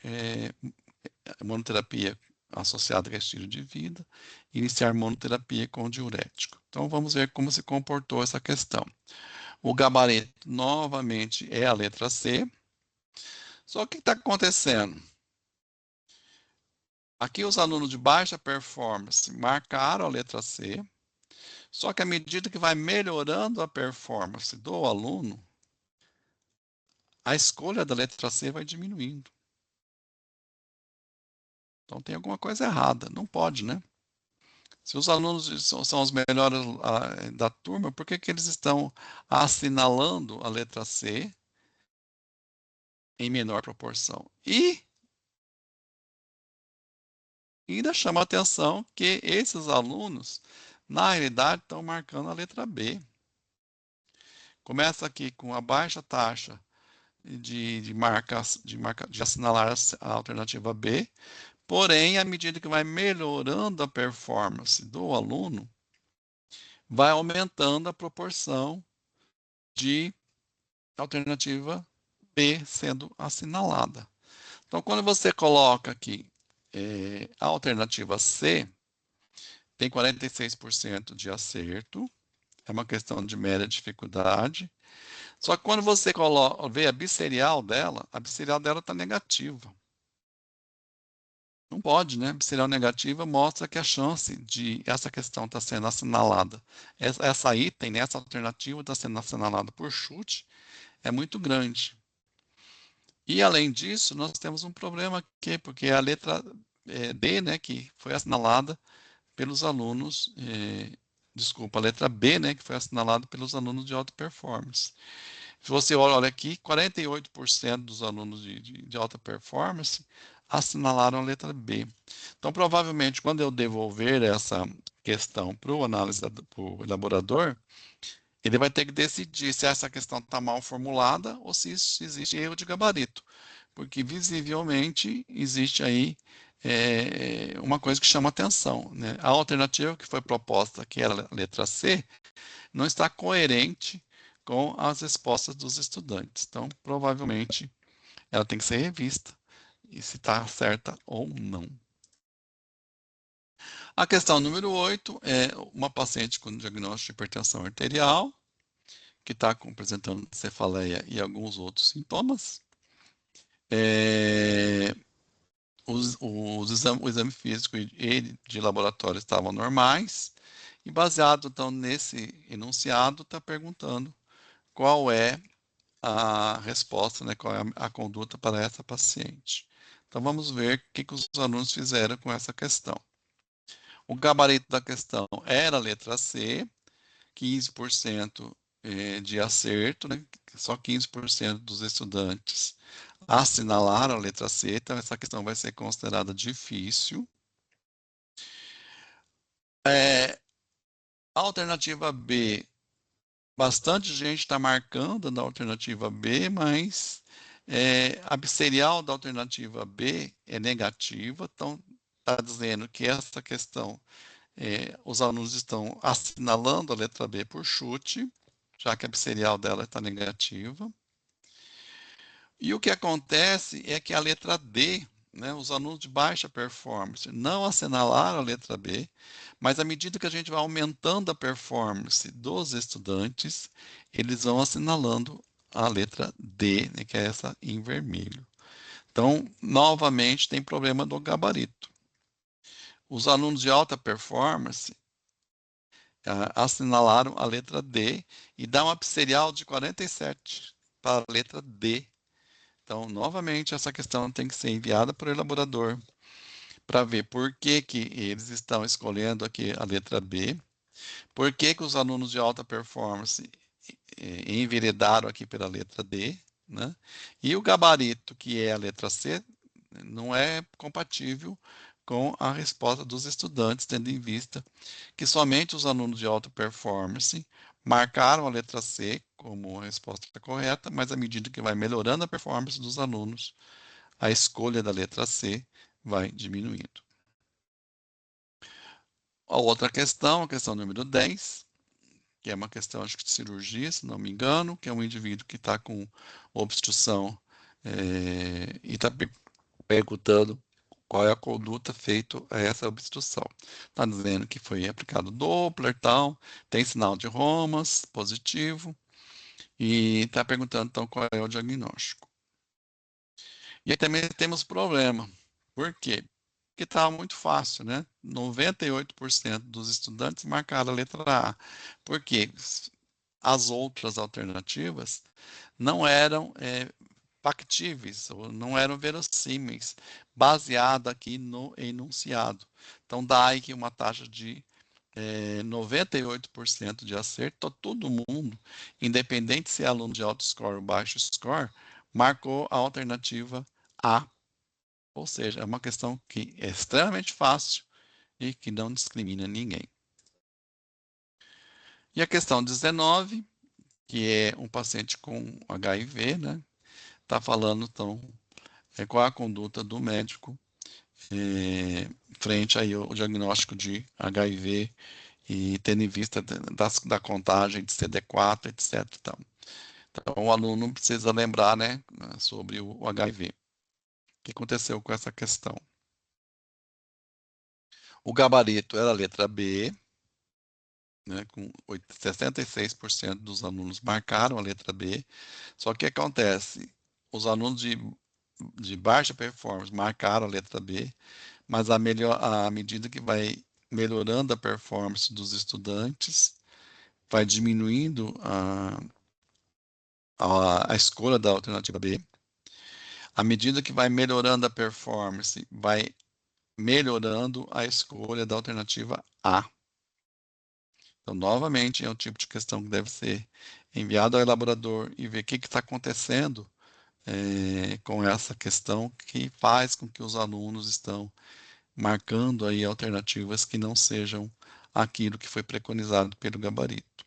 monoterapia associada a estilo de vida, iniciar monoterapia com diurético. Então vamos ver como se comportou essa questão. O gabarito novamente é a letra C. Só que o que está acontecendo? Aqui os alunos de baixa performance marcaram a letra C, só que à medida que vai melhorando a performance do aluno, a escolha da letra C vai diminuindo. Então tem alguma coisa errada, não pode, né? Se os alunos são os melhores da turma, por que eles estão assinalando a letra C em menor proporção? E ainda chama a atenção que esses alunos, na realidade, estão marcando a letra B. Começa aqui com a baixa taxa de assinalar a alternativa B, porém, à medida que vai melhorando a performance do aluno, vai aumentando a proporção de alternativa B sendo assinalada. Então, quando você coloca aqui a alternativa C, tem 46% de acerto, é uma questão de média dificuldade. Só que quando você vê a bisserial dela está negativa. Não pode, né? Bisserial negativa mostra que a chance de essa questão estar sendo assinalada, essa item, né, essa alternativa está sendo assinalada por chute, é muito grande. E além disso, nós temos um problema aqui, porque a letra D, né, que foi assinalada pelos alunos, desculpa, a letra B, né, que foi assinalada pelos alunos de alta performance. Se você olha aqui, 48% dos alunos de alta performance assinalaram a letra B. Então, provavelmente, quando eu devolver essa questão para o elaborador, ele vai ter que decidir se essa questão está mal formulada ou se existe erro de gabarito, porque visivelmente existe aí uma coisa que chama atenção, né? A alternativa que foi proposta, que era a letra C, não está coerente com as respostas dos estudantes. Então, provavelmente, ela tem que ser revista e se está certa ou não. A questão número 8 é uma paciente com diagnóstico de hipertensão arterial, que está apresentando cefaleia e alguns outros sintomas. O exame físico e de laboratório estavam normais, e baseado então nesse enunciado, está perguntando qual é a resposta, né, qual é a conduta para essa paciente. Então vamos ver o que os alunos fizeram com essa questão. O gabarito da questão era a letra C, 15% de acerto, né? Só 15% dos estudantes assinalaram a letra C, então essa questão vai ser considerada difícil. A alternativa B Bastante gente está marcando na alternativa B, mas a bisserial da alternativa B é negativa, então está dizendo que essa questão, os alunos estão assinalando a letra B por chute, já que a bisserial dela está negativa. E o que acontece é que a letra D, né, os alunos de baixa performance não assinalaram a letra B, mas à medida que a gente vai aumentando a performance dos estudantes, eles vão assinalando a letra D, né, que é essa em vermelho. Então, novamente, tem problema do gabarito. Os alunos de alta performance assinalaram a letra D e dá uma pserial de 47 para a letra D. Então, novamente, essa questão tem que ser enviada para o elaborador para ver por que, que eles estão escolhendo aqui a letra B, por que, que os alunos de alta performance enveredaram aqui pela letra D, né? E o gabarito, que é a letra C, não é compatível com a resposta dos estudantes, tendo em vista que somente os alunos de alta performance marcaram a letra C como a resposta correta, mas à medida que vai melhorando a performance dos alunos, a escolha da letra C vai diminuindo. A outra questão, a questão número 10, que é uma questão, acho que de cirurgia, se não me engano, que é um indivíduo que está com obstrução e está perguntando qual é a conduta feita a essa obstrução. Está dizendo que foi aplicado Doppler, tal, tem sinal de Romas positivo, e está perguntando então qual é o diagnóstico. E aí também temos problema. Por quê? Porque estava muito fácil, né? 98% dos estudantes marcaram a letra A. Por quê? As outras alternativas não eram factíveis, ou não eram verossímeis, baseado aqui no enunciado. Então, dá aí que uma taxa de 98% de acerto, todo mundo, independente se é aluno de alto score ou baixo score, marcou a alternativa A. Ou seja, é uma questão que é extremamente fácil e que não discrimina ninguém. E a questão 19, que é um paciente com HIV, né? Está falando, então, qual é a conduta do médico frente aí ao diagnóstico de HIV e tendo em vista da contagem de CD4, etc. Então, o aluno precisa lembrar, né, sobre o HIV. O que aconteceu com essa questão? O gabarito era a letra B, né, com 66% dos alunos marcaram a letra B. Só que o que acontece? Os alunos de baixa performance marcaram a letra B, mas à medida que vai melhorando a performance dos estudantes, vai diminuindo a escolha da alternativa B. À medida que vai melhorando a performance, vai melhorando a escolha da alternativa A. Então, novamente, é um tipo de questão que deve ser enviado ao elaborador e ver o que está acontecendo com essa questão que faz com que os alunos estão marcando aí alternativas que não sejam aquilo que foi preconizado pelo gabarito.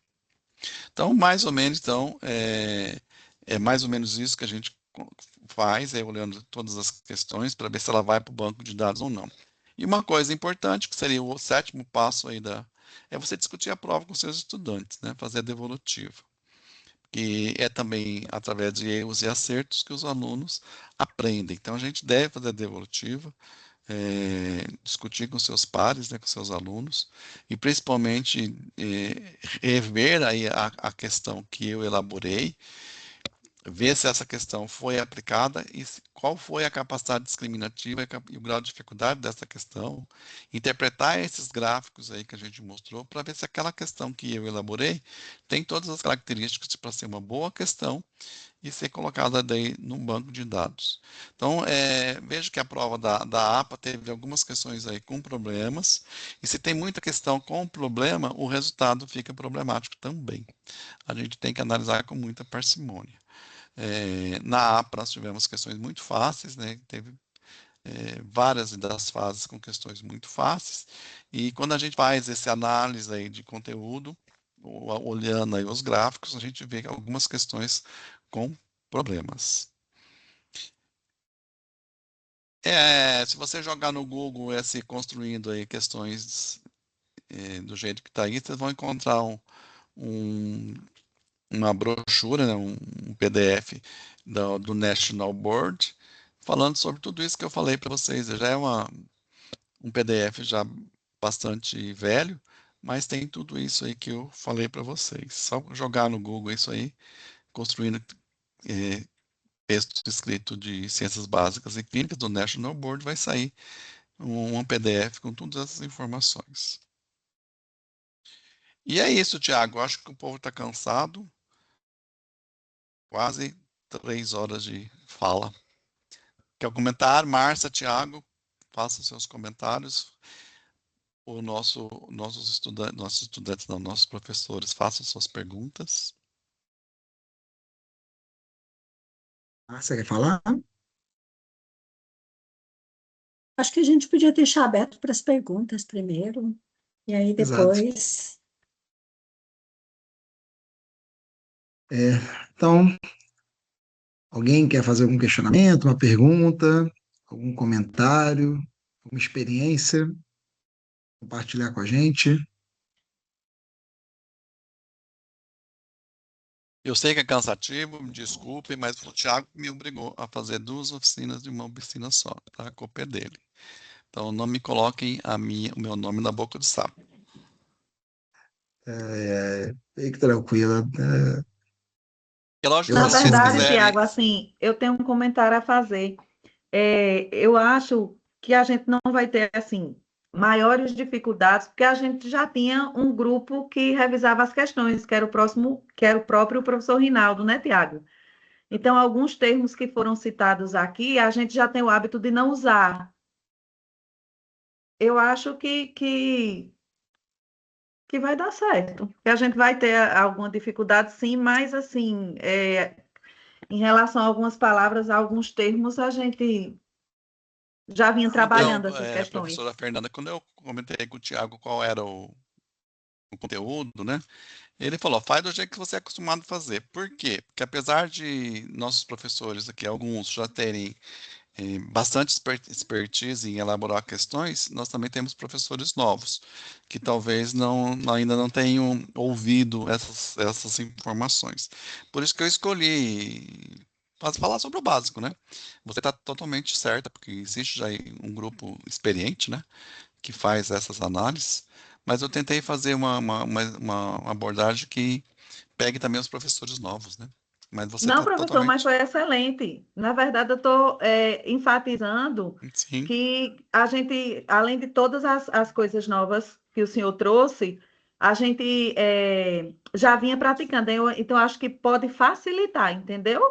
Então, mais ou menos, então, é mais ou menos isso que a gente faz, olhando todas as questões para ver se ela vai para o banco de dados ou não. E uma coisa importante, que seria o 7º passo aí é você discutir a prova com seus estudantes, né? Fazer a devolutiva. Que é também através de erros e acertos que os alunos aprendem. Então, a gente deve fazer a devolutiva, discutir com seus pares, né, com seus alunos, e principalmente rever aí a questão que eu elaborei, ver se essa questão foi aplicada e qual foi a capacidade discriminativa e o grau de dificuldade dessa questão, interpretar esses gráficos aí que a gente mostrou para ver se aquela questão que eu elaborei tem todas as características para ser uma boa questão e ser colocada daí num banco de dados. Então, vejo que a prova da APA teve algumas questões aí com problemas, e se tem muita questão com problema, o resultado fica problemático também. A gente tem que analisar com muita parcimônia. Na APA nós tivemos questões muito fáceis, né? Teve várias das fases com questões muito fáceis, e quando a gente faz essa análise aí de conteúdo, olhando aí os gráficos, a gente vê algumas questões com problemas. Se você jogar no Google esse construindo aí questões do jeito que está aí, vocês vão encontrar um- uma brochura, né, um PDF do National Board, falando sobre tudo isso que eu falei para vocês. Já é um PDF já bastante velho, mas tem tudo isso aí que eu falei para vocês. Só jogar no Google isso aí, construindo eh, texto escrito de ciências básicas e clínicas do National Board, vai sair um PDF com todas essas informações. E é isso, Tiago. Acho que o povo está cansado. Quase 3 horas de fala. Quer comentar? Márcia, Tiago, façam seus comentários. Nossos estudantes, não, nossos professores, façam suas perguntas. Você quer falar? Acho que a gente podia deixar aberto para as perguntas primeiro, e aí Exato. depois. É, então, alguém quer fazer algum questionamento, uma pergunta, algum comentário, alguma experiência, compartilhar com a gente? Eu sei que é cansativo, me desculpe, mas o Tiago me obrigou a fazer 2 oficinas de uma oficina só, tá? A culpa é dele. Então, não me coloquem o meu nome na boca do sapo. Fique tranquila. É lógico que Eu se Na vocês assumo. verdade, quiserem. Tiago, assim, eu tenho um comentário a fazer. Eu acho que a gente não vai ter, assim, maiores dificuldades, porque a gente já tinha um grupo que revisava as questões, que era que era o próprio professor Rinaldo, né, Tiago? Então, alguns termos que foram citados aqui, a gente já tem o hábito de não usar. Eu acho que vai dar certo. Que a gente vai ter alguma dificuldade, sim, mas, assim, em relação a algumas palavras, a alguns termos, a gente já vinha Então, trabalhando essas professora questões. Fernanda, quando eu comentei com o Tiago qual era o conteúdo, né? Ele falou, faz do jeito que você é acostumado a fazer. Por quê? Porque apesar de nossos professores aqui, alguns já terem bastante expertise em elaborar questões, nós também temos professores novos, que talvez ainda não tenham ouvido essas informações. Por isso que eu escolhi falar sobre o básico, né? Você está totalmente certa, porque existe já aí um grupo experiente, né? Que faz essas análises, mas eu tentei fazer uma abordagem que pegue também os professores novos, né? Mas você Não, está professor, mas totalmente. foi excelente. Na verdade, eu estou enfatizando Sim. que a gente, além de todas as coisas novas que o senhor trouxe, a gente já vinha praticando. Então, acho que pode facilitar, entendeu?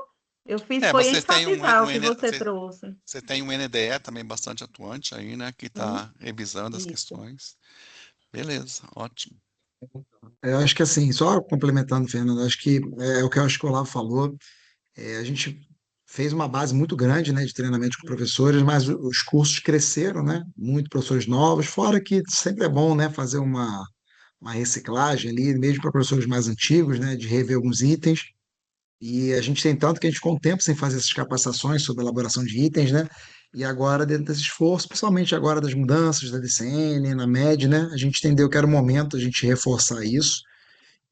Eu fiz foi Você tem enfatizar o que você trouxe. você tem um NDE também bastante atuante aí, né? Que Sim, está revisando as isso. questões. Beleza, ótimo. Eu acho que assim, só complementando, Fernando, acho que é o que eu acho que o Olavo falou. A gente fez uma base muito grande, né, de treinamento com professores, mas os cursos cresceram, né? Muito professores novos, fora que sempre é bom, né, fazer uma reciclagem ali, mesmo para professores mais antigos, né, de rever alguns itens. E a gente tem tanto que a gente ficou um tempo sem fazer essas capacitações sobre elaboração de itens, né? E agora, dentro desse esforço, principalmente agora das mudanças da DCN, na MED, né? A gente entendeu que era o momento a gente reforçar isso.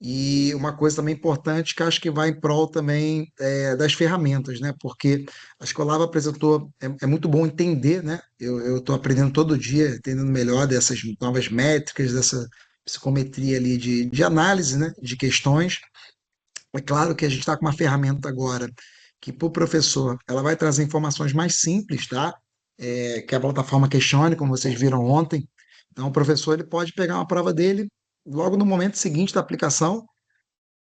E uma coisa também importante que acho que vai em prol também das ferramentas, né? Porque a Escolava apresentou, é muito bom entender, né? Eu estou aprendendo todo dia, entendendo melhor dessas novas métricas, dessa psicometria ali de análise, né? De questões. É claro que a gente está com uma ferramenta agora que, para o professor, ela vai trazer informações mais simples, tá? Que é a plataforma Questione, como vocês viram ontem. Então, o professor ele pode pegar uma prova dele logo no momento seguinte da aplicação,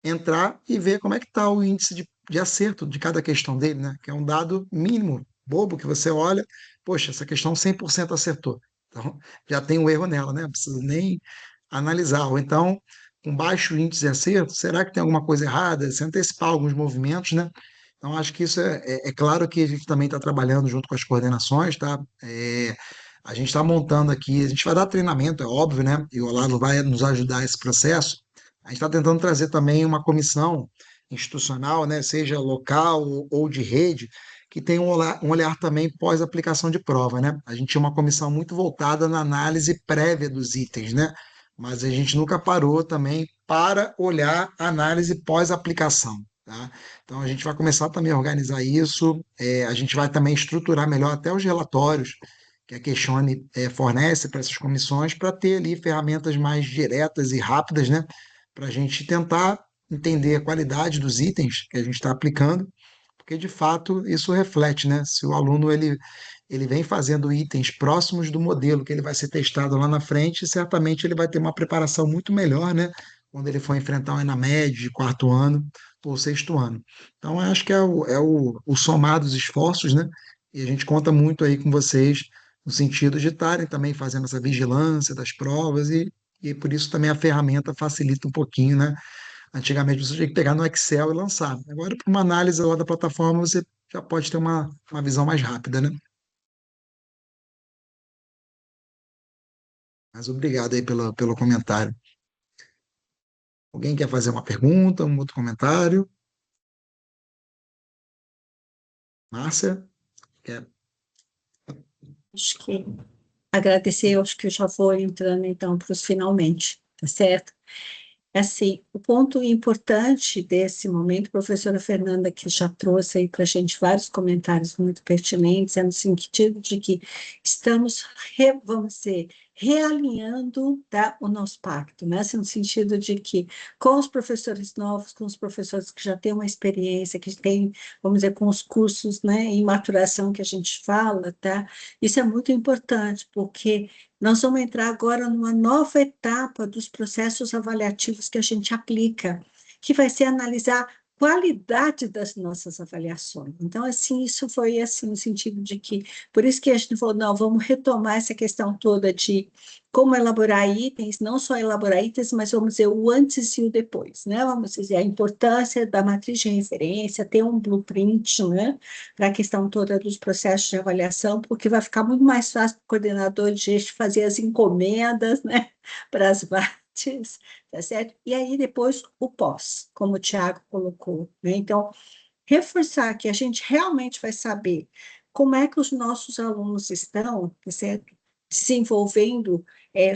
entrar e ver como é que está o índice de acerto de cada questão dele, né? Que é um dado mínimo, bobo, que você olha, poxa, essa questão 100% acertou. Então, já tem um erro nela, né? Não precisa nem analisar. Ou então, com baixo índice de acerto, será que tem alguma coisa errada? Se antecipar alguns movimentos, né? Então, acho que isso é claro que a gente também está trabalhando junto com as coordenações, tá? A gente está montando aqui, a gente vai dar treinamento, é óbvio, né? E o Olavo vai nos ajudar nesse processo, A gente está tentando trazer também uma comissão institucional, né, seja local ou de rede, que tenha um olhar também pós-aplicação de prova, né? A gente tinha uma comissão muito voltada na análise prévia dos itens, né? Mas a gente nunca parou também para olhar a análise pós-aplicação, tá? Então a gente vai começar também a organizar isso, a gente vai também estruturar melhor até os relatórios que a Questione fornece para essas comissões, para ter ali ferramentas mais diretas e rápidas, né? Para a gente tentar entender a qualidade dos itens que a gente está aplicando, porque de fato isso reflete, né? Se o aluno ele vem fazendo itens próximos do modelo que ele vai ser testado lá na frente, certamente ele vai ter uma preparação muito melhor, né? Quando ele for enfrentar o ENAMED de quarto ano ou sexto ano. Então, eu acho que o somar dos esforços, né? E a gente conta muito aí com vocês no sentido de estarem também fazendo essa vigilância das provas e por isso também a ferramenta facilita um pouquinho, né? Antigamente você tinha que pegar no Excel e lançar. Agora, para uma análise lá da plataforma, você já pode ter uma visão mais rápida, né? Mas obrigado aí pelo comentário. Alguém quer fazer uma pergunta, um outro comentário? Márcia? Quer? Acho que agradecer, acho que eu já vou entrando então para os finalmente, tá certo? Assim, o ponto importante desse momento, a professora Fernanda, que já trouxe aí para a gente vários comentários muito pertinentes, é no sentido de que estamos, vamos dizer, realinhando, tá, o nosso pacto, né? Assim, no sentido de que com os professores novos, com os professores que já têm uma experiência, que têm, vamos dizer, com os cursos, né, em maturação que a gente fala, tá? Isso é muito importante, porque nós vamos entrar agora numa nova etapa dos processos avaliativos que a gente aplica, que vai ser analisar a qualidade das nossas avaliações. Então, assim, isso foi assim, no sentido de que, por isso que a gente falou, não, vamos retomar essa questão toda de como elaborar itens, não só elaborar itens, mas vamos dizer o antes e o depois, né? Vamos dizer a importância da matriz de referência, ter um blueprint, né? Para a questão toda dos processos de avaliação, porque vai ficar muito mais fácil para o coordenador de gestão fazer as encomendas, né, para as partes, tá certo? E aí depois o pós, como o Tiago colocou, né? Então, reforçar que a gente realmente vai saber como é que os nossos alunos estão, tá certo? Desenvolvendo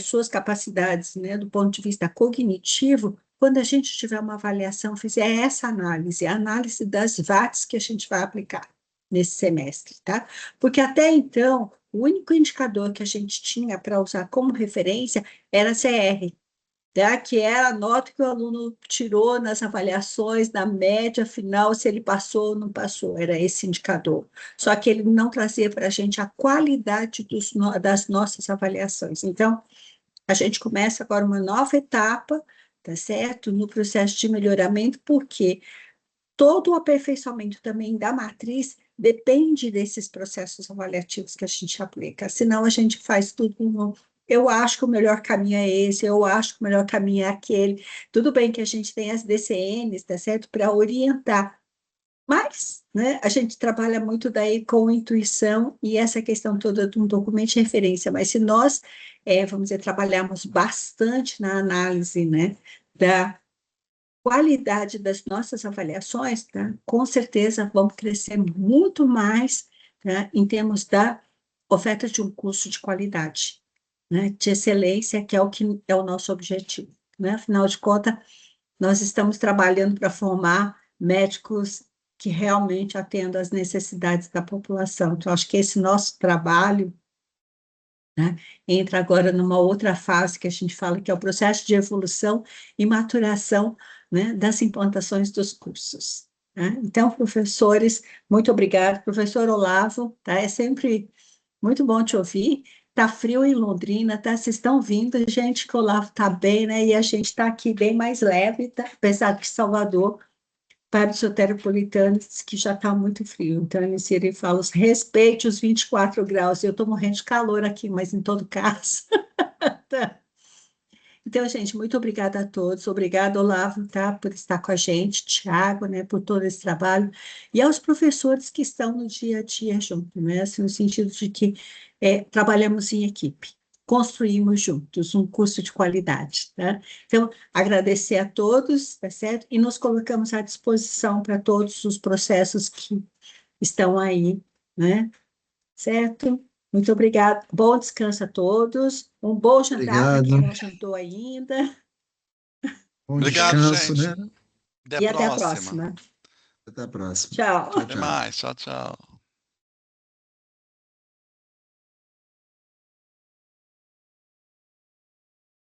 suas capacidades, né, do ponto de vista cognitivo, quando a gente tiver uma avaliação, fizer essa análise, a análise das VATs que a gente vai aplicar nesse semestre, tá? Porque até então, o único indicador que a gente tinha para usar como referência era a CR, tá? Que era a nota que o aluno tirou nas avaliações, na média final, se ele passou ou não passou, era esse indicador. Só que ele não trazia para a gente a qualidade das nossas avaliações. Então, a gente começa agora uma nova etapa, tá certo? No processo de melhoramento, porque todo o aperfeiçoamento também da matriz depende desses processos avaliativos que a gente aplica, senão a gente faz tudo no eu acho que o melhor caminho é esse, eu acho que o melhor caminho é aquele. Tudo bem que a gente tem as DCNs, tá certo? Para orientar, mas, né, a gente trabalha muito daí com intuição e essa questão toda de um documento de referência, mas se nós, vamos dizer, trabalharmos bastante na análise, né, da qualidade das nossas avaliações, tá? Com certeza vamos crescer muito mais, tá? Em termos da oferta de um curso de qualidade, né? De excelência, que é o nosso objetivo, né? Afinal de contas, nós estamos trabalhando para formar médicos que realmente atendam às necessidades da população. Então, acho que esse nosso trabalho, né, entra agora numa outra fase que a gente fala que é o processo de evolução e maturação, né, das implantações dos cursos. Né? Então, professores, muito obrigado. Professor Olavo, tá? É sempre muito bom te ouvir. Tá frio em Londrina, tá? Vocês estão vindo, gente, que o Olavo tá bem, né? E a gente está aqui bem mais leve, tá? Apesar que Salvador, para os soteropolitanos, que já está muito frio. Então, eles iriam falar, respeite os 24 graus. Eu estou morrendo de calor aqui, mas em todo caso. Tá. Então, gente, muito obrigada a todos. Obrigada, Olavo, tá, por estar com a gente, Tiago, né, por todo esse trabalho. E aos professores que estão no dia a dia junto, né, assim, no sentido de que trabalhamos em equipe. construirmos juntos um curso de qualidade, tá? Então, agradecer a todos, tá certo? E nos colocamos à disposição para todos os processos que estão aí, né? Certo? Muito obrigada. Bom descanso a todos. Um bom jantar para quem Obrigado. não jantou ainda. Bom Obrigado, descanso, gente. né? Até E a até a próxima. próxima. Até a próxima. Tchau. Tchau, Até tchau. mais. Tchau, tchau.